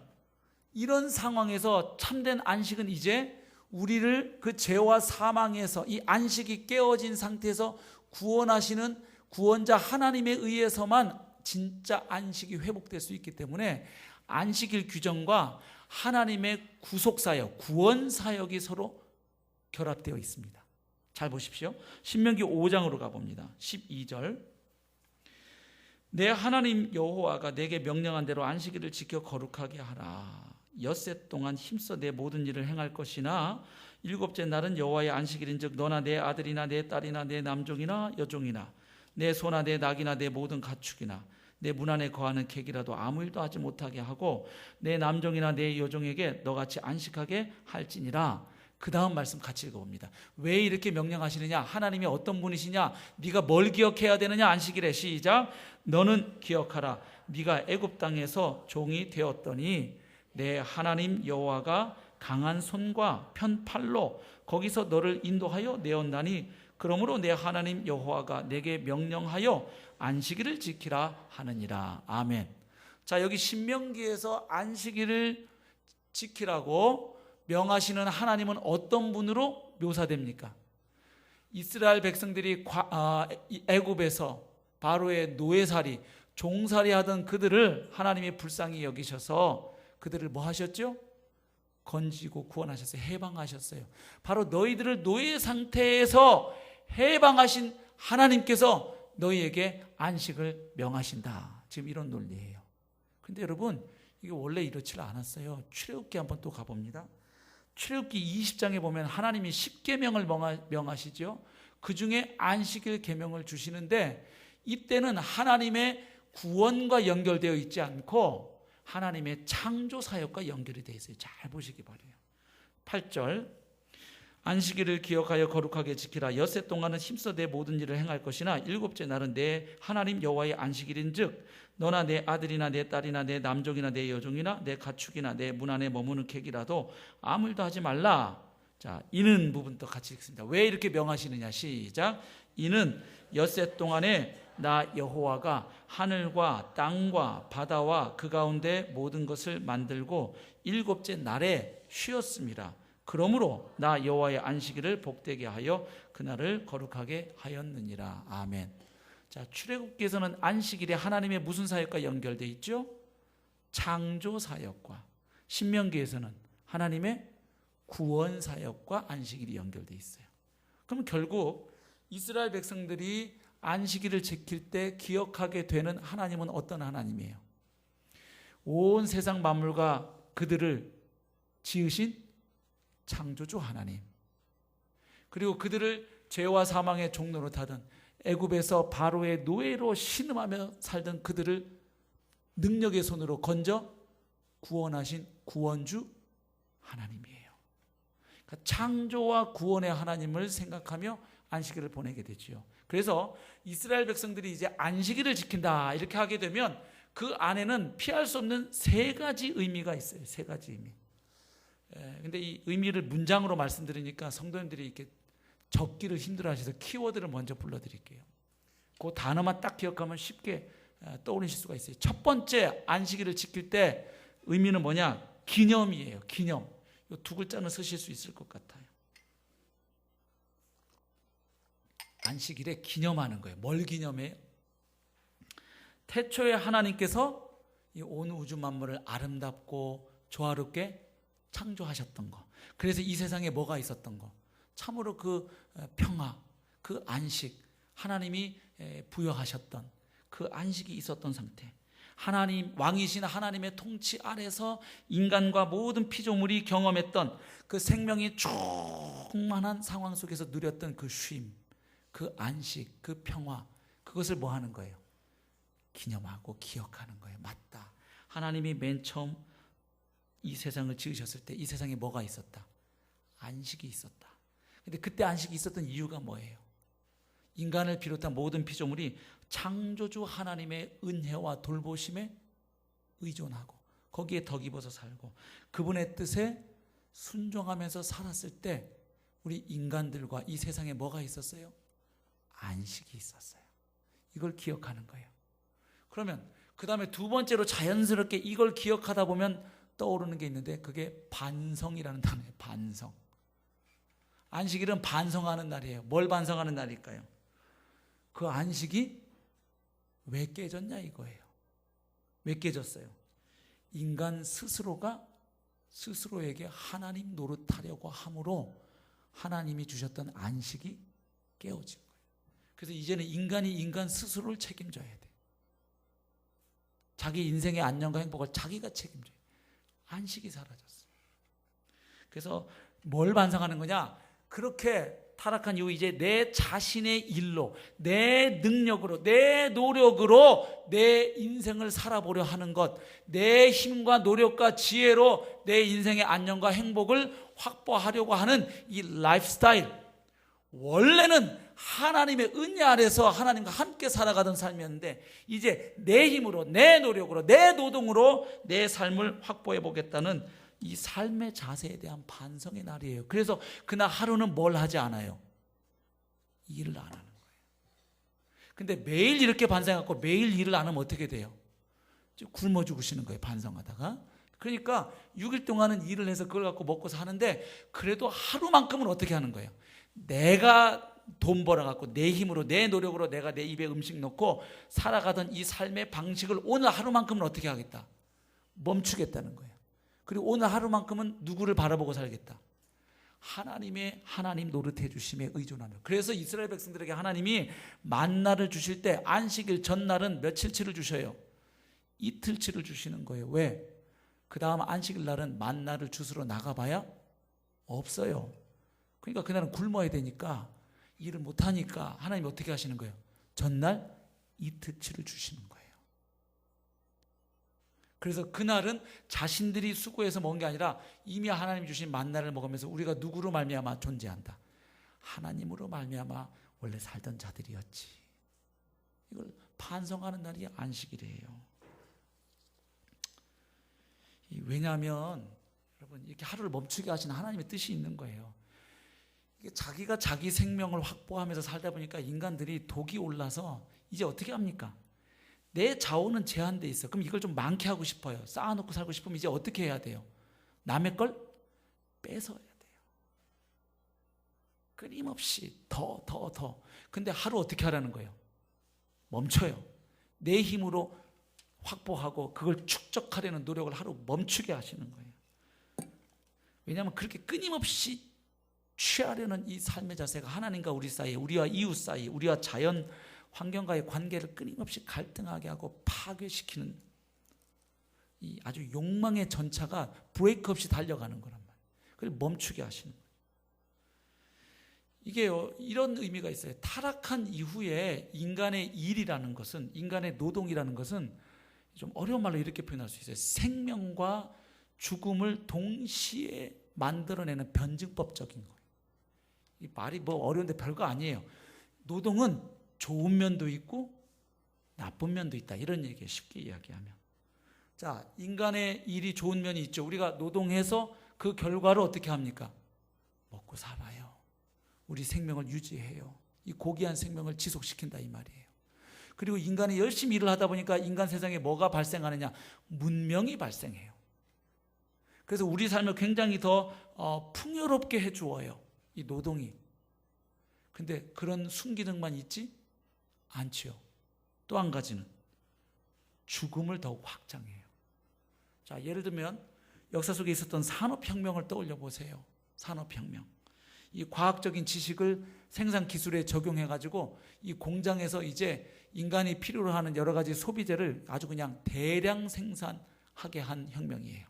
이런 상황에서 참된 안식은 이제 우리를 그 죄와 사망에서 이 안식이 깨어진 상태에서 구원하시는 구원자 하나님에 의해서만 진짜 안식이 회복될 수 있기 때문에 안식일 규정과 하나님의 구속사역, 구원사역이 서로 결합되어 있습니다. 잘 보십시오. 신명기 5장으로 가봅니다. 12절. 내 하나님 여호와가 내게 명령한 대로 안식일을 지켜 거룩하게 하라. 엿새 동안 힘써 내 모든 일을 행할 것이나 일곱째 날은 여호와의 안식일인즉 너나 내 아들이나 내 딸이나 내 남종이나 여종이나 내 소나 내 낙이나 내 모든 가축이나 내 문 안에 거하는 객이라도 아무 일도 하지 못하게 하고 내 남종이나 내 여종에게 너같이 안식하게 할지니라. 그 다음 말씀 같이 읽어봅니다. 왜 이렇게 명령하시느냐? 하나님이 어떤 분이시냐? 네가 뭘 기억해야 되느냐? 안식일에 시작. 너는 기억하라. 네가 애굽 땅에서 종이 되었더니 내 하나님 여호와가 강한 손과 편 팔로 거기서 너를 인도하여 내었나니 그러므로 내 하나님 여호와가 내게 명령하여 안식일을 지키라 하느니라. 아멘. 자, 여기 신명기에서 안식일을 지키라고 명하시는 하나님은 어떤 분으로 묘사됩니까? 이스라엘 백성들이 애굽에서 바로의 노예살이, 종살이 하던 그들을 하나님이 불쌍히 여기셔서 그들을 뭐 하셨죠? 건지고 구원하셨어요. 해방하셨어요. 바로 너희들을 노예 상태에서 해방하신 하나님께서 너희에게 안식을 명하신다. 지금 이런 논리예요. 그런데 여러분, 이게 원래 이렇지 않았어요. 출애굽기 한번 또 가봅니다. 출애굽기 20장에 보면 하나님이 10계명을 명하시죠. 그 중에 안식일 계명을 주시는데 이때는 하나님의 구원과 연결되어 있지 않고 하나님의 창조 사역과 연결이 되어 있어요. 잘 보시기 바라요. 8절. 안식일을 기억하여 거룩하게 지키라. 엿새 동안은 힘써 내 모든 일을 행할 것이나 일곱째 날은 내 하나님 여호와의 안식일인즉 너나 내 아들이나 내 딸이나 내 남종이나 내 여종이나 내 가축이나 내 문 안에 머무는 객이라도 아무 일도 하지 말라. 자, 이는 부분도 같이 읽습니다. 왜 이렇게 명하시느냐? 시작. 이는 엿새 동안에 나 여호와가 하늘과 땅과 바다와 그 가운데 모든 것을 만들고 일곱째 날에 쉬었습니다. 그러므로 나 여호와의 안식일을 복되게 하여 그날을 거룩하게 하였느니라. 아멘. 자, 출애굽기에서는 안식일이 하나님의 무슨 사역과 연결되어 있죠? 창조 사역과. 신명기에서는 하나님의 구원 사역과 안식일이 연결되어 있어요. 그럼 결국 이스라엘 백성들이 안식일을 지킬 때 기억하게 되는 하나님은 어떤 하나님이에요? 온 세상 만물과 그들을 지으신 창조주 하나님, 그리고 그들을 죄와 사망의 종로로 타던 애굽에서 바로의 노예로 신음하며 살던 그들을 능력의 손으로 건져 구원하신 구원주 하나님이에요. 그러니까 창조와 구원의 하나님을 생각하며 안식일을 보내게 되지요. 그래서 이스라엘 백성들이 이제 안식일을 지킨다 이렇게 하게 되면 그 안에는 피할 수 없는 세 가지 의미가 있어요. 세 가지 의미. 근데 이 의미를 문장으로 말씀드리니까 성도님들이 이렇게 적기를 힘들어하셔서 키워드를 먼저 불러드릴게요. 그 단어만 딱 기억하면 쉽게 떠올리실 수가 있어요. 첫 번째, 안식일을 지킬 때 의미는 뭐냐? 기념이에요. 기념. 이 두 글자는 쓰실 수 있을 것 같아요. 안식일에 기념하는 거예요. 뭘 기념해요? 태초에 하나님께서 이 온 우주 만물을 아름답고 조화롭게 창조하셨던 거. 그래서 이 세상에 뭐가 있었던 거? 참으로 그 평화, 그 안식, 하나님이 부여하셨던 그 안식이 있었던 상태. 하나님, 왕이신 하나님의 통치 아래서 인간과 모든 피조물이 경험했던 그 생명이 충만한 상황 속에서 누렸던 그 쉼, 그 안식, 그 평화, 그것을 뭐 하는 거예요? 기념하고 기억하는 거예요. 맞다. 하나님이 맨 처음 이 세상을 지으셨을 때 이 세상에 뭐가 있었다? 안식이 있었다. 근데 그때 안식이 있었던 이유가 뭐예요? 인간을 비롯한 모든 피조물이 창조주 하나님의 은혜와 돌보심에 의존하고 거기에 덕 입어서 살고 그분의 뜻에 순종하면서 살았을 때 우리 인간들과 이 세상에 뭐가 있었어요? 안식이 있었어요. 이걸 기억하는 거예요. 그러면 그 다음에 두 번째로 자연스럽게 이걸 기억하다 보면 떠오르는 게 있는데 그게 반성이라는 단어예요. 반성. 안식일은 반성하는 날이에요. 뭘 반성하는 날일까요? 그 안식이 왜 깨졌냐 이거예요. 왜 깨졌어요? 인간 스스로가 스스로에게 하나님 노릇하려고 함으로 하나님이 주셨던 안식이 깨어진 거예요. 그래서 이제는 인간이 인간 스스로를 책임져야 돼. 자기 인생의 안녕과 행복을 자기가 책임져야 돼. 안식이 사라졌어요. 그래서 뭘 반성하는 거냐? 그렇게 타락한 이후 이제 내 자신의 일로, 내 능력으로, 내 노력으로 내 인생을 살아보려 하는 것, 내 힘과 노력과 지혜로 내 인생의 안녕과 행복을 확보하려고 하는 이 라이프 스타일, 원래는 하나님의 은혜 아래서 하나님과 함께 살아가던 삶이었는데 이제 내 힘으로, 내 노력으로, 내 노동으로 내 삶을 확보해 보겠다는 이 삶의 자세에 대한 반성의 날이에요. 그래서 그날 하루는 뭘 하지 않아요? 일을 안 하는 거예요. 근데 매일 이렇게 반성하고 매일 일을 안 하면 어떻게 돼요? 굶어 죽으시는 거예요. 반성하다가. 그러니까 6일 동안은 일을 해서 그걸 갖고 먹고 사는데 그래도 하루만큼은 어떻게 하는 거예요? 내가 돈 벌어갖고 내 힘으로 내 노력으로 내가 내 입에 음식 넣고 살아가던 이 삶의 방식을 오늘 하루만큼은 어떻게 하겠다? 멈추겠다는 거예요. 그리고 오늘 하루만큼은 누구를 바라보고 살겠다? 하나님 노릇해 주심에 의존하며. 그래서 이스라엘 백성들에게 하나님이 만나를 주실 때 안식일 전날은 며칠치를 주셔요? 이틀치를 주시는 거예요. 왜? 그 다음 안식일 날은 만나를 주스러 나가봐야 없어요. 그러니까 그날은 굶어야 되니까 일을 못하니까 하나님이 어떻게 하시는 거예요? 전날 이틀치를 주시는 거예요. 그래서 그날은 자신들이 수고해서 먹은 게 아니라 이미 하나님이 주신 만나를 먹으면서 우리가 누구로 말미암아 존재한다? 하나님으로 말미암아 원래 살던 자들이었지. 이걸 반성하는 날이 안식일이에요. 왜냐하면 여러분 이렇게 하루를 멈추게 하신 하나님의 뜻이 있는 거예요. 이게 자기가 자기 생명을 확보하면서 살다 보니까 인간들이 독이 올라서 이제 어떻게 합니까? 내 자원은 제한돼 있어. 그럼 이걸 좀 많게 하고 싶어요. 쌓아놓고 살고 싶으면 이제 어떻게 해야 돼요? 남의 걸 뺏어야 돼요. 끊임없이 더. 근데 하루 어떻게 하라는 거예요? 멈춰요. 내 힘으로 확보하고 그걸 축적하려는 노력을 하루 멈추게 하시는 거예요. 왜냐하면 그렇게 끊임없이 취하려는 이 삶의 자세가 하나님과 우리 사이, 우리와 이웃 사이, 우리와 자연 환경과의 관계를 끊임없이 갈등하게 하고 파괴시키는 이 아주 욕망의 전차가 브레이크 없이 달려가는 거란 말이에요. 그걸 멈추게 하시는 거예요. 이게요, 이런 의미가 있어요. 타락한 이후에 인간의 일이라는 것은, 인간의 노동이라는 것은 좀 어려운 말로 이렇게 표현할 수 있어요. 생명과 죽음을 동시에 만들어내는 변증법적인 거예요. 이 말이 뭐 어려운데 별거 아니에요. 노동은 좋은 면도 있고 나쁜 면도 있다, 이런 얘기예요. 쉽게 이야기하면. 자, 인간의 일이 좋은 면이 있죠. 우리가 노동해서 그 결과를 어떻게 합니까? 먹고 살아요. 우리 생명을 유지해요. 이 고귀한 생명을 지속시킨다, 이 말이에요. 그리고 인간이 열심히 일을 하다 보니까 인간 세상에 뭐가 발생하느냐? 문명이 발생해요. 그래서 우리 삶을 굉장히 더 풍요롭게 해주어요, 이 노동이. 근데 그런 순기능만 있지 않지요. 또 한 가지는 죽음을 더욱 확장해요. 자, 예를 들면 역사 속에 있었던 산업혁명을 떠올려 보세요. 산업혁명. 이 과학적인 지식을 생산 기술에 적용해 가지고 이 공장에서 이제 인간이 필요로 하는 여러 가지 소비재를 아주 그냥 대량 생산하게 한 혁명이에요.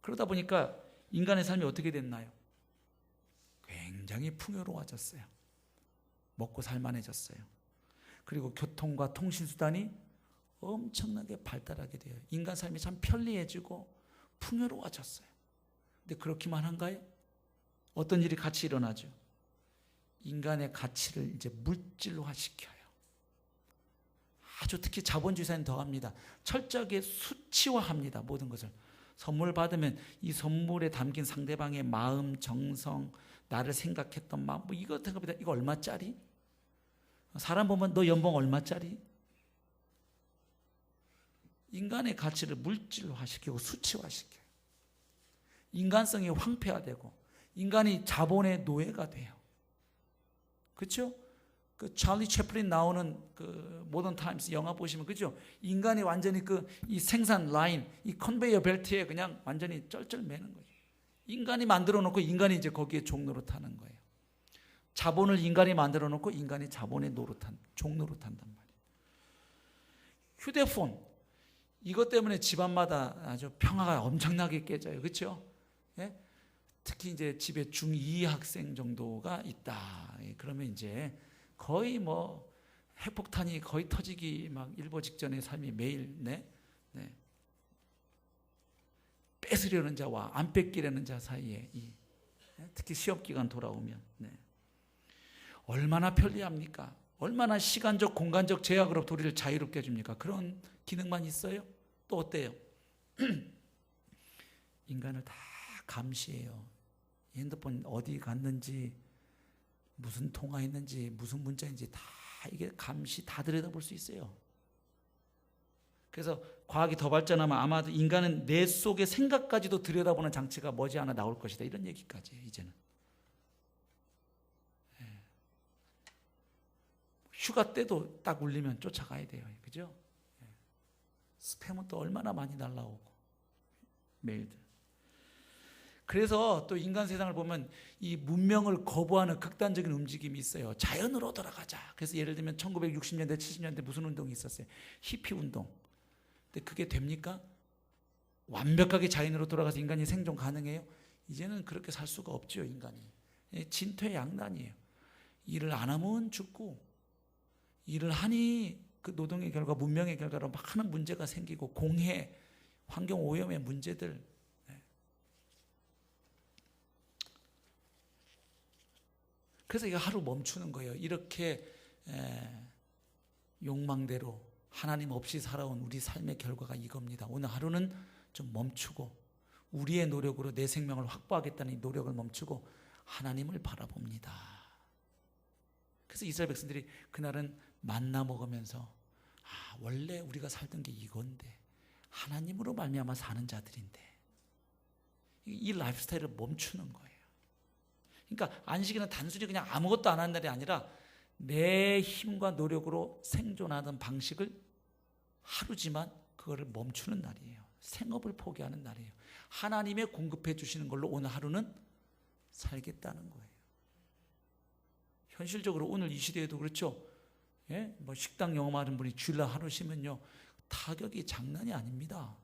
그러다 보니까 인간의 삶이 어떻게 됐나요? 굉장히 풍요로워졌어요. 먹고 살만해졌어요. 그리고 교통과 통신수단이 엄청나게 발달하게 돼요. 인간 삶이 참 편리해지고 풍요로워졌어요. 근데 그렇기만 한가요? 어떤 일이 같이 일어나죠? 인간의 가치를 이제 물질화시켜요. 아주 특히 자본주의 사회는 더합니다. 철저하게 수치화합니다. 모든 것을. 선물 받으면 이 선물에 담긴 상대방의 마음, 정성, 나를 생각했던 마음, 뭐 이거 생각합니다. 이거 얼마짜리? 사람 보면 너 연봉 얼마짜리? 인간의 가치를 물질화시키고 수치화시켜요. 인간성이 황폐화되고 인간이 자본의 노예가 돼요. 그렇죠? 그 찰리 채플린 나오는 그 모던 타임스 영화 보시면, 그죠? 인간이 완전히 그 이 생산 라인, 이 컨베이어 벨트에 그냥 완전히 쩔쩔매는 거죠. 인간이 만들어 놓고 인간이 이제 거기에 종노릇하는 거예요. 자본을 인간이 만들어 놓고 인간이 자본의 종노릇한단 말이에요. 휴대폰, 이것 때문에 집안마다 아주 평화가 엄청나게 깨져요. 그렇죠? 예? 특히 이제 집에 중2 학생 정도가 있다. 그러면 이제 거의 뭐 핵폭탄이 거의 터지기 막 일보 직전의 삶이 매일 뺏으려는 자와 안 뺏기려는 자 사이에 특히 시험 기간 돌아오면 얼마나 편리합니까? 얼마나 시간적 공간적 제약으로부터 우리를 자유롭게 해줍니까? 그런 기능만 있어요? 또 어때요? 인간을 다 감시해요. 핸드폰 어디 갔는지, 무슨 통화했는지, 무슨 문자인지 다 이게 감시 다 들여다볼 수 있어요. 그래서 과학이 더 발전하면 아마도 인간은 내 속의 생각까지도 들여다보는 장치가 머지않아 나올 것이다, 이런 얘기까지 이제는. 휴가 때도 딱 울리면 쫓아가야 돼요. 그죠? 스팸은 또 얼마나 많이 날라오고 메일들. 그래서 또 인간 세상을 보면 이 문명을 거부하는 극단적인 움직임이 있어요. 자연으로 돌아가자. 그래서 예를 들면 1960년대 70년대 무슨 운동이 있었어요? 히피 운동. 근데 그게 됩니까? 완벽하게 자연으로 돌아가서 인간이 생존 가능해요? 이제는 그렇게 살 수가 없죠, 인간이. 진퇴양난이에요. 일을 안 하면 죽고, 일을 하니 그 노동의 결과, 문명의 결과로 많은 문제가 생기고, 공해, 환경 오염의 문제들. 그래서 이거 하루 멈추는 거예요. 이렇게 욕망대로 하나님 없이 살아온 우리 삶의 결과가 이겁니다. 오늘 하루는 좀 멈추고 우리의 노력으로 내 생명을 확보하겠다는 이 노력을 멈추고 하나님을 바라봅니다. 그래서 이스라엘 백성들이 그날은 만나 먹으면서 원래 우리가 살던 게 이건데, 하나님으로 말미암아 사는 자들인데, 이 라이프스타일을 멈추는 거예요. 그러니까 안식일은 단순히 그냥 아무것도 안 하는 날이 아니라 내 힘과 노력으로 생존하던 방식을 하루지만 그거를 멈추는 날이에요. 생업을 포기하는 날이에요. 하나님의 공급해 주시는 걸로 오늘 하루는 살겠다는 거예요. 현실적으로 오늘 이 시대에도 그렇죠. 뭐 식당 영업하는 분이 주일날 하루 쉬면요, 타격이 장난이 아닙니다.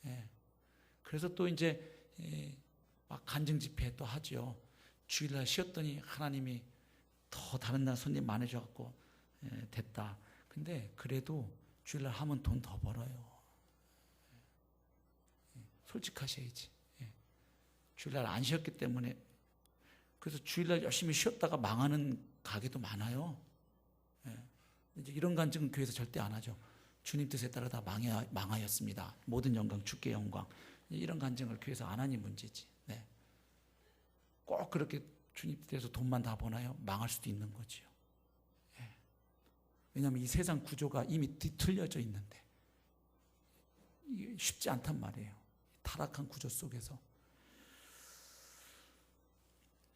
예. 그래서 또 이제 막 간증 집회 또 하죠. 주일날 쉬었더니 하나님이 더 다른 날 손님 많아져갖고 됐다. 근데 그래도 주일날 하면 돈 더 벌어요. 솔직하셔야지. 주일날 안 쉬었기 때문에. 그래서 주일날 열심히 쉬었다가 망하는 가게도 많아요. 이제 이런 간증은 교회에서 절대 안 하죠. 주님 뜻에 따라 다 망하였습니다. 모든 영광 주께 영광. 이런 간증을 교회에서 안 하니 문제지. 네. 꼭 그렇게 주님 뜻에서 돈만 다 버나요? 망할 수도 있는 거지요. 왜냐하면 이 세상 구조가 이미 뒤틀려져 있는데 이게 쉽지 않단 말이에요. 타락한 구조 속에서.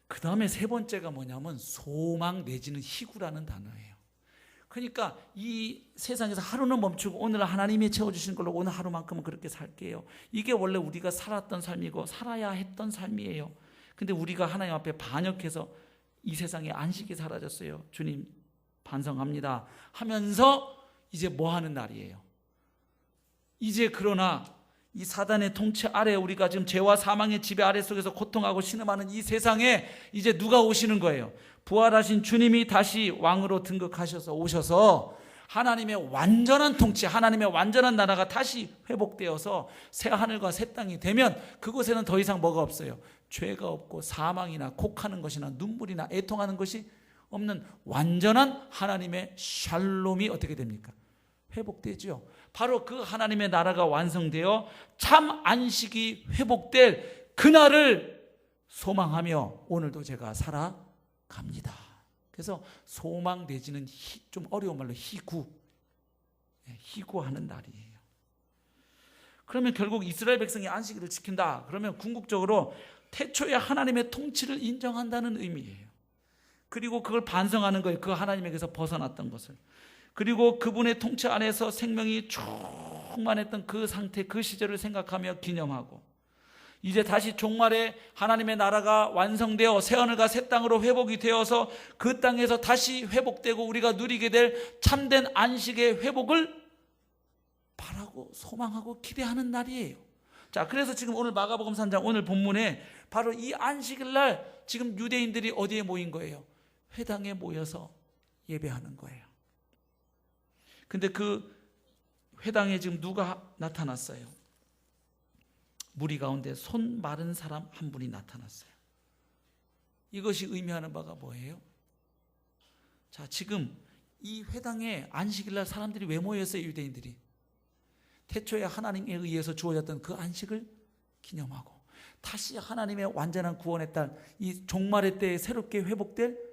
그 다음에 세 번째가 뭐냐면 소망 내지는 희구라는 단어예요. 그러니까 이 세상에서 하루는 멈추고 오늘 하나님이 채워주신 걸로 오늘 하루만큼은 그렇게 살게요. 이게 원래 우리가 살았던 삶이고 살아야 했던 삶이에요. 근데 우리가 하나님 앞에 반역해서 이 세상에 안식이 사라졌어요. 주님 반성합니다 하면서 이제 뭐 하는 날이에요? 이제 그러나 이 사단의 통치 아래 우리가 지금 죄와 사망의 지배 아래 속에서 고통하고 신음하는 이 세상에 이제 누가 오시는 거예요? 부활하신 주님이 다시 왕으로 등극하셔서 오셔서 하나님의 완전한 통치, 하나님의 완전한 나라가 다시 회복되어서 새 하늘과 새 땅이 되면 그곳에는 더 이상 뭐가 없어요? 죄가 없고 사망이나 곡하는 것이나 눈물이나 애통하는 것이 없는 완전한 하나님의 샬롬이 어떻게 됩니까? 회복되죠. 바로 그 하나님의 나라가 완성되어 참 안식이 회복될 그날을 소망하며 오늘도 제가 살아갑니다. 그래서 소망 내지는 좀 어려운 말로 희구하는 날이에요. 그러면 결국 이스라엘 백성이 안식일을 지킨다. 그러면 궁극적으로 태초에 하나님의 통치를 인정한다는 의미예요. 그리고 그걸 반성하는 거예요. 그 하나님에게서 벗어났던 것을. 그리고 그분의 통치 안에서 생명이 충만했던 그 상태, 그 시절을 생각하며 기념하고 이제 다시 종말에 하나님의 나라가 완성되어 새하늘과 새 땅으로 회복이 되어서 그 땅에서 다시 회복되고 우리가 누리게 될 참된 안식의 회복을 바라고 소망하고 기대하는 날이에요. 자, 그래서 지금 오늘 마가복음 3장 오늘 본문에 바로 이 안식일 날 지금 유대인들이 어디에 모인 거예요? 회당에 모여서 예배하는 거예요. 근데 그 회당에 지금 누가 나타났어요? 무리 가운데 손 마른 사람 한 분이 나타났어요. 이것이 의미하는 바가 뭐예요? 자, 지금 이 회당에 안식일날 사람들이 왜 모였어요? 유대인들이 태초에 하나님에 의해서 주어졌던 그 안식을 기념하고 다시 하나님의 완전한 구원의 딸 이 종말의 때에 새롭게 회복될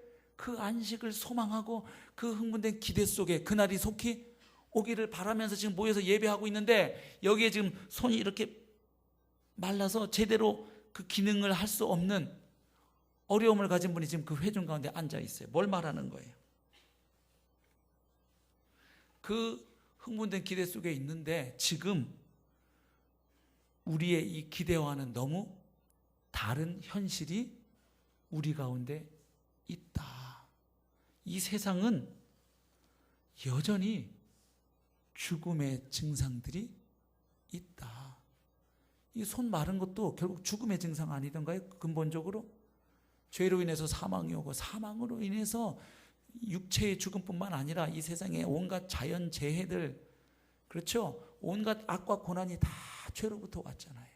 그 안식을 소망하고 그 흥분된 기대 속에 그날이 속히 오기를 바라면서 지금 모여서 예배하고 있는데 여기에 지금 손이 이렇게 말라서 제대로 그 기능을 할 수 없는 어려움을 가진 분이 지금 그 회중 가운데 앉아 있어요. 뭘 말하는 거예요? 그 흥분된 기대 속에 있는데 지금 우리의 이 기대와는 너무 다른 현실이 우리 가운데 있다. 이 세상은 여전히 죽음의 증상들이 있다. 이 손 마른 것도 결국 죽음의 증상 아니던가요? 근본적으로 죄로 인해서 사망이 오고 사망으로 인해서 육체의 죽음뿐만 아니라 이 세상의 온갖 자연재해들, 그렇죠? 온갖 악과 고난이 다 죄로부터 왔잖아요.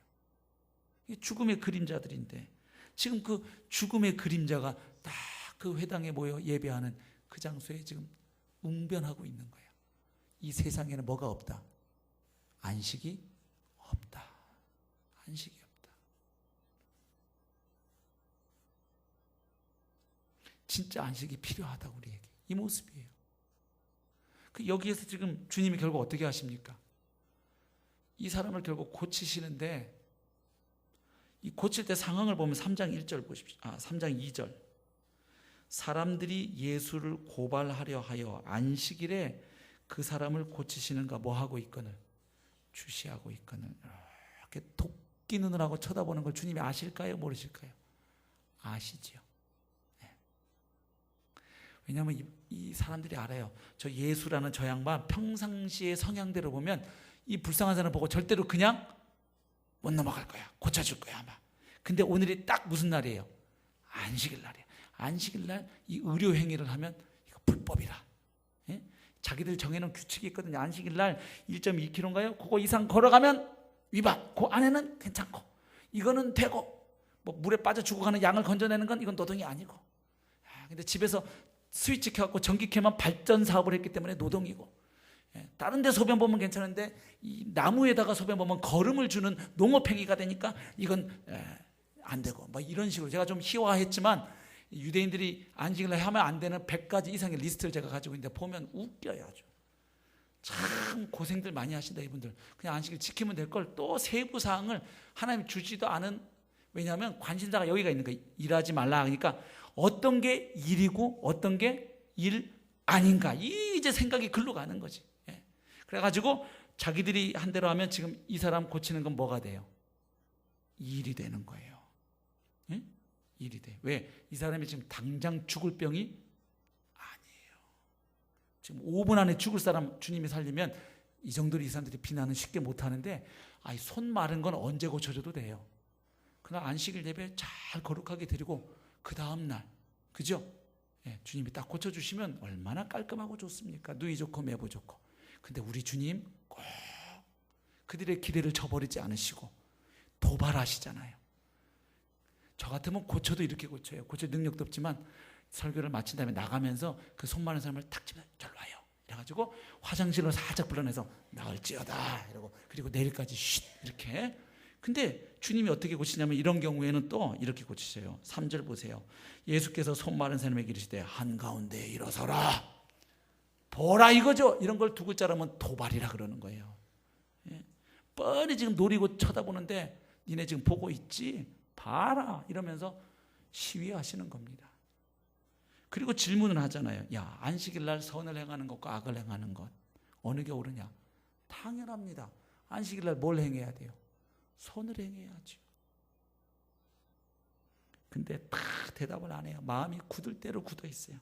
이 죽음의 그림자들인데 지금 그 죽음의 그림자가 딱 그 회당에 모여 예배하는 그 장소에 지금 웅변하고 있는 거예요. 이 세상에는 뭐가 없다? 안식이 없다. 안식이 없다. 진짜 안식이 필요하다 우리에게. 이 모습이에요. 여기에서 지금 주님이 결국 어떻게 하십니까? 이 사람을 결국 고치시는데 이 고칠 때 상황을 보면 3장 1절 보십시오. 3장 2절. 사람들이 예수를 고발하려 하여 안식일에 그 사람을 고치시는가 뭐 하고 있거늘 주시하고 있거늘 이렇게 도끼 눈을 하고 쳐다보는 걸 주님이 아실까요? 모르실까요? 아시지요. 네. 왜냐하면 이 사람들이 알아요. 저 예수라는 저 양반 평상시의 성향대로 보면 이 불쌍한 사람 보고 절대로 그냥 못 넘어갈 거야. 고쳐줄 거야 아마. 근데 오늘이 딱 무슨 날이에요? 안식일 날이에요. 안식일 날 이 의료 행위를 하면 이거 불법이라. 예? 자기들 정해놓은 규칙이 있거든요. 안식일 날 1.2km인가요? 그거 이상 걸어가면 위반. 그 안에는 괜찮고 이거는 되고 뭐 물에 빠져 죽어가는 양을 건져내는 건 이건 노동이 아니고. 근데 집에서 스위치 켜갖고 전기 켜면 발전 사업을 했기 때문에 노동이고. 다른 데 소변 보면 괜찮은데 이 나무에다가 소변 보면 거름을 주는 농업행위가 되니까 이건 안 되고 뭐 이런 식으로 제가 좀 희화했지만 유대인들이 안식일날 하면 안 되는 100가지 이상의 리스트를 제가 가지고 있는데 보면 웃겨요. 아주 참 고생들 많이 하신다 이분들. 그냥 안식일 지키면 될 걸 또 세부 사항을 하나님 주지도 않은. 왜냐하면 관심사가 여기가 있는 거예요. 일하지 말라 하니까 어떤 게 일이고 어떤 게 일 아닌가 이 이제 생각이 글로 가는 거지. 그래가지고 자기들이 한 대로 하면 지금 이 사람 고치는 건 뭐가 돼요? 일이 되는 거예요. 예? 일이 돼. 왜? 이 사람이 지금 당장 죽을 병이 아니에요. 지금 5분 안에 죽을 사람 주님이 살리면 이 정도로 이 사람들이 비난은 쉽게 못하는데 손 마른 건 언제 고쳐줘도 돼요. 그날 안식일 예배 잘 거룩하게 드리고 그 다음날 그죠? 주님이 딱 고쳐주시면 얼마나 깔끔하고 좋습니까? 누이 좋고 매부 좋고. 근데 우리 주님 꼭 그들의 기대를 저버리지 않으시고 도발하시잖아요. 저 같으면 고쳐도 이렇게 고쳐요. 고칠 능력도 없지만 설교를 마친 다음에 나가면서 그 손 많은 사람을 탁 집어 절로 와요. 그래가지고 화장실로 살짝 불러내서 나을지어다 이러고 그리고 내일까지 쉿 이렇게. 근데 주님이 어떻게 고치냐면 이런 경우에는 또 이렇게 고치셔요. 3절 보세요. 예수께서 손 마른 사람에게 이르시되 한가운데 일어서라 보라 이거죠. 이런 걸 두 글자라면 도발이라 그러는 거예요. 뻔히 지금 노리고 쳐다보는데 니네 지금 보고 있지? 봐라 이러면서 시위하시는 겁니다. 그리고 질문을 하잖아요. 야, 안식일 날 선을 행하는 것과 악을 행하는 것 어느 게 옳으냐? 당연합니다. 안식일 날 뭘 행해야 돼요? 선을 행해야죠. 근데 딱 대답을 안 해요. 마음이 굳을 대로 굳어 있어요.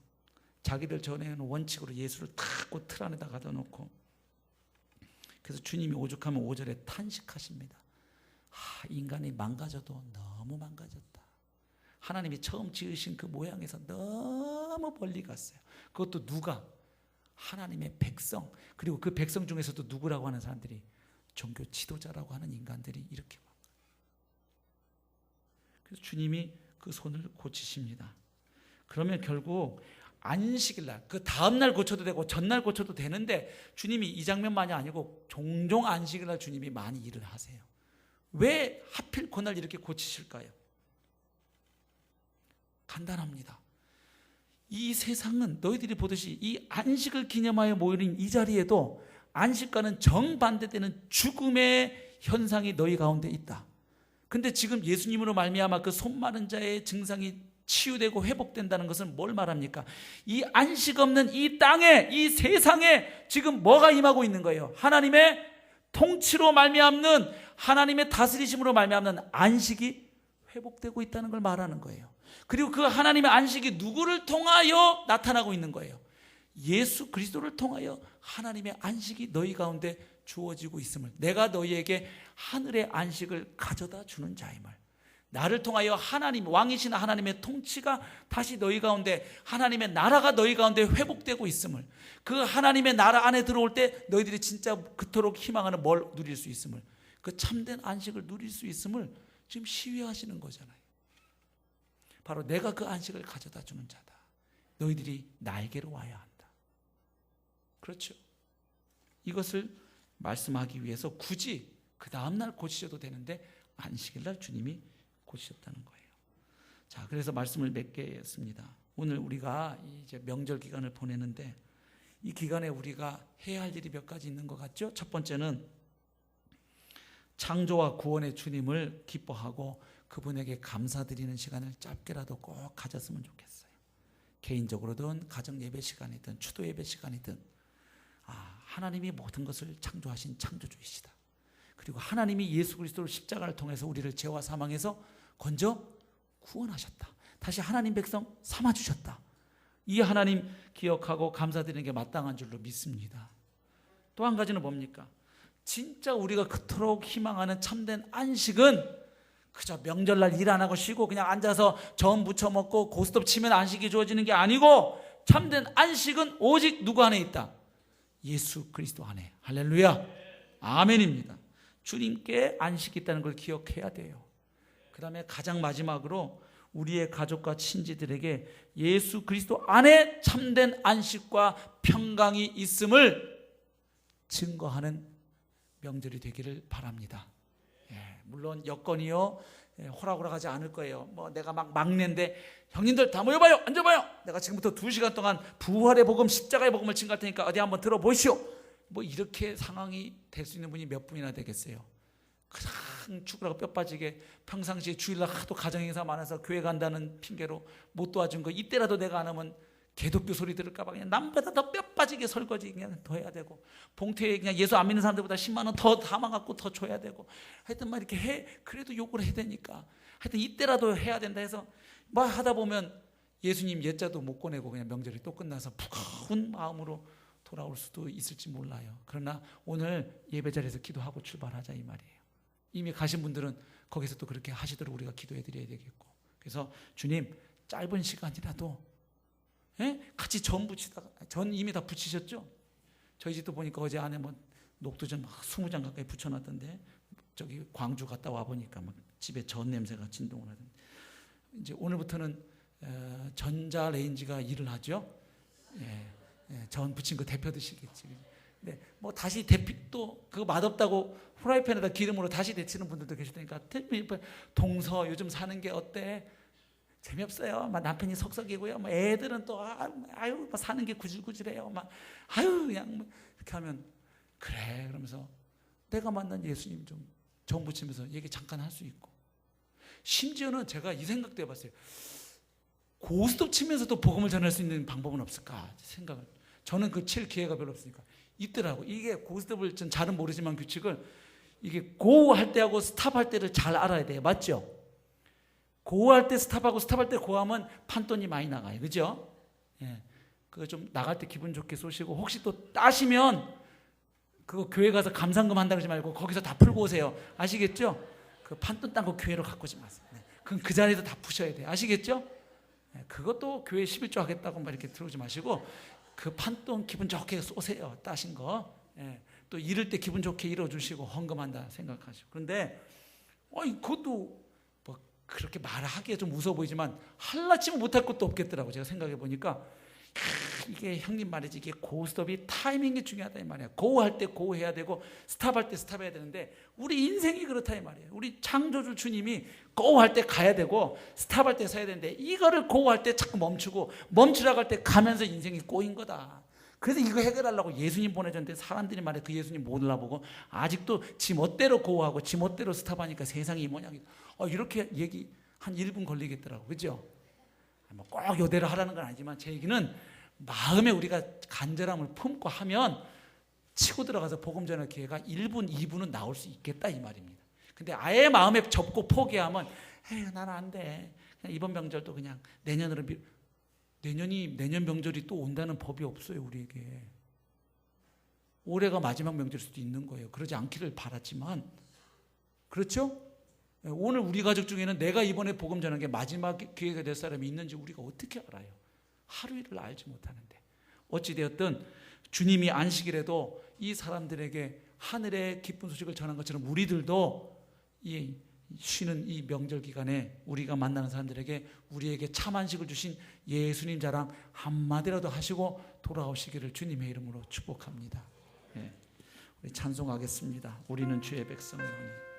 자기들 전에는 원칙으로 예수를 탁 그 틀 안에다 가둬 놓고. 그래서 주님이 오죽하면 5절에 탄식하십니다. 인간이 망가져도 너무 망가졌다. 하나님이 처음 지으신 그 모양에서 너무 멀리 갔어요. 그것도 누가? 하나님의 백성. 그리고 그 백성 중에서도 누구라고 하는 사람들이? 종교 지도자라고 하는 인간들이 이렇게 막. 그래서 주님이 그 손을 고치십니다. 그러면 결국 안식일 날, 그 다음날 고쳐도 되고 전날 고쳐도 되는데 주님이 이 장면만이 아니고 종종 안식일 날 주님이 많이 일을 하세요. 왜 하필 그날 이렇게 고치실까요? 간단합니다. 이 세상은 너희들이 보듯이 이 안식을 기념하여 모이는 이 자리에도 안식과는 정반대되는 죽음의 현상이 너희 가운데 있다. 근데 지금 예수님으로 말미암아 그 손 마른 자의 증상이 치유되고 회복된다는 것은 뭘 말합니까? 이 안식 없는 이 땅에, 이 세상에 지금 뭐가 임하고 있는 거예요? 하나님의 통치로 말미암는, 하나님의 다스리심으로 말미암는 안식이 회복되고 있다는 걸 말하는 거예요. 그리고 그 하나님의 안식이 누구를 통하여 나타나고 있는 거예요? 예수 그리스도를 통하여 하나님의 안식이 너희 가운데 주어지고 있음을, 내가 너희에게 하늘의 안식을 가져다 주는 자임을, 나를 통하여 하나님, 왕이신 하나님의 통치가 다시 너희 가운데, 하나님의 나라가 너희 가운데 회복되고 있음을, 그 하나님의 나라 안에 들어올 때 너희들이 진짜 그토록 희망하는 뭘 누릴 수 있음을, 그 참된 안식을 누릴 수 있음을 지금 시위하시는 거잖아요. 바로 내가 그 안식을 가져다 주는 자다. 너희들이 나에게로 와야 한다. 그렇죠? 이것을 말씀하기 위해서 굳이 그 다음날 고치셔도 되는데 안식일날 주님이 고치셨다는 거예요. 자, 그래서 말씀을 몇 개 했습니다. 오늘 우리가 이제 명절 기간을 보내는데 이 기간에 우리가 해야 할 일이 몇 가지 있는 것 같죠? 첫 번째는 창조와 구원의 주님을 기뻐하고 그분에게 감사드리는 시간을 짧게라도 꼭 가졌으면 좋겠어요. 개인적으로든 가정 예배 시간이든 추도 예배 시간이든 하나님이 모든 것을 창조하신 창조주이시다. 그리고 하나님이 예수 그리스도를 십자가를 통해서 우리를 죄와 사망에서 건져 구원하셨다. 다시 하나님 백성 삼아주셨다. 이 하나님 기억하고 감사드리는 게 마땅한 줄로 믿습니다. 또 한 가지는 뭡니까? 진짜 우리가 그토록 희망하는 참된 안식은 그저 명절날 일 안 하고 쉬고 그냥 앉아서 전 부쳐 먹고 고스톱 치면 안식이 주어지는 게 아니고, 참된 안식은 오직 누구 안에 있다? 예수 그리스도 안에. 할렐루야, 아멘입니다. 주님께 안식이 있다는 걸 기억해야 돼요. 그 다음에 가장 마지막으로 우리의 가족과 친지들에게 예수 그리스도 안에 참된 안식과 평강이 있음을 증거하는 명절이 되기를 바랍니다. 물론 여건이요 호락호락하지 않을 거예요. 뭐 내가 막 막내인데 형님들 다 모여봐요, 앉아봐요, 내가 지금부터 2시간 동안 부활의 복음, 십자가의 복음을 증거할 테니까 어디 한번 들어보시오. 뭐 이렇게 상황이 될 수 있는 분이 몇 분이나 되겠어요? 그냥 죽으라고 뼈 빠지게 평상시에 주일날 하도 가정행사 많아서 교회 간다는 핑계로 못 도와준 거, 이때라도 내가 안 하면 개독교 소리 들을까 봐 그냥 남보다 더 뼈 빠지게 설거지 그냥 더 해야 되고, 봉투에 그냥 예수 안 믿는 사람들보다 10만 원 더 담아갖고 더 줘야 되고, 하여튼 막 이렇게 해. 그래도 욕을 해야 되니까 하여튼 이때라도 해야 된다 해서 막 하다 보면 예수님 예자도 못 꺼내고 그냥 명절이 또 끝나서 무거운 마음으로 돌아올 수도 있을지 몰라요. 그러나 오늘 예배 자리에서 기도하고 출발하자 이 말이에요. 이미 가신 분들은 거기서 또 그렇게 하시도록 우리가 기도해 드려야 되겠고, 그래서 주님 짧은 시간이라도 같이 전 붙이다가, 전 이미 다 붙이셨죠? 저희 집도 보니까 어제 안에 뭐 녹두전 막 20장 가까이 붙여놨던데, 저기 광주 갔다 와 보니까 막 집에 전 냄새가 진동을 하던데, 이제 오늘부터는 전자레인지가 일을 하죠. 전 붙인 거 데펴 드시겠지. 네, 뭐 다시 또 그거 맛없다고 프라이팬에다 기름으로 다시 데치는 분들도 계실 테니까, 동서 요즘 사는 게 어때? 재미없어요. 막 남편이 석석이고요. 막 애들은 또 아유 막 사는 게 구질구질해요. 막 아유 그냥 뭐 이렇게 하면 그래 그러면서 내가 만난 예수님 좀 전 붙이면서 얘기 잠깐 할 수 있고, 심지어는 제가 이 생각도 해봤어요. 고스톱 치면서도 복음을 전할 수 있는 방법은 없을까 생각을. 저는 그 칠 기회가 별로 없으니까 있더라고. 이게 고스톱을 전 잘은 모르지만 규칙을, 이게 고 할 때하고 스탑 할 때를 잘 알아야 돼요. 맞죠? 고 할 때 스탑하고 스탑할 때 고 하면 판돈이 많이 나가요. 그죠? 그거 좀 나갈 때 기분 좋게 쏘시고, 혹시 또 따시면 그거 교회 가서 감상금 한다 그러지 말고 거기서 다 풀고 오세요. 아시겠죠? 그 판돈 딴 거 교회로 갖고 오지 마세요. 그건 그 자리에서 다 푸셔야 돼요. 아시겠죠? 그것도 교회 11조 하겠다고 막 이렇게 들어오지 마시고 그 판돈 기분 좋게 쏘세요. 따신 거. 또 잃을 때 기분 좋게 잃어주시고 헌금한다 생각하시고. 그런데 그것도 뭐 그렇게 말하기에 좀 무서워 보이지만 할라치면 못할 것도 없겠더라고. 제가 생각해 보니까 이게 형님 말이지, 이게 고스톱이 타이밍이 중요하다 이 말이야. 고 할 때 고 해야 되고 스탑할 때 스탑해야 되는데 우리 인생이 그렇다 이 말이에요. 우리 창조주 주님이 고 할 때 가야 되고 스탑할 때 서야 되는데, 이거를 고 할 때 자꾸 멈추고 멈추라고 할 때 가면서 인생이 꼬인 거다. 그래서 이거 해결하려고 예수님 보내줬는데 사람들이 말해 그 예수님 못 알아보고 아직도 지 멋대로 고하고 지 멋대로 스탑하니까 세상이 이 모양이다. 이렇게 얘기 한 1분 걸리겠더라고. 그죠? 꼭 요대로 하라는 건 아니지만 제 얘기는 마음에 우리가 간절함을 품고 하면 치고 들어가서 복음 전할 기회가 1분, 2분은 나올 수 있겠다 이 말입니다. 근데 아예 마음에 접고 포기하면 에휴 나는 안 돼. 그냥 이번 명절도 그냥 내년으로 내년 명절이 또 온다는 법이 없어요 우리에게. 올해가 마지막 명절일 수도 있는 거예요. 그러지 않기를 바랐지만, 그렇죠? 오늘 우리 가족 중에는 내가 이번에 복음 전한 게 마지막 기회가 될 사람이 있는지 우리가 어떻게 알아요? 하루 일을 알지 못하는데. 어찌되었든 주님이 안식일에도 이 사람들에게 하늘의 기쁜 소식을 전한 것처럼 우리들도 이 쉬는 이 명절 기간에 우리가 만나는 사람들에게 우리에게 참 안식을 주신 예수님 자랑 한마디라도 하시고 돌아오시기를 주님의 이름으로 축복합니다. 우리 찬송하겠습니다. 우리는 주의 백성이오니.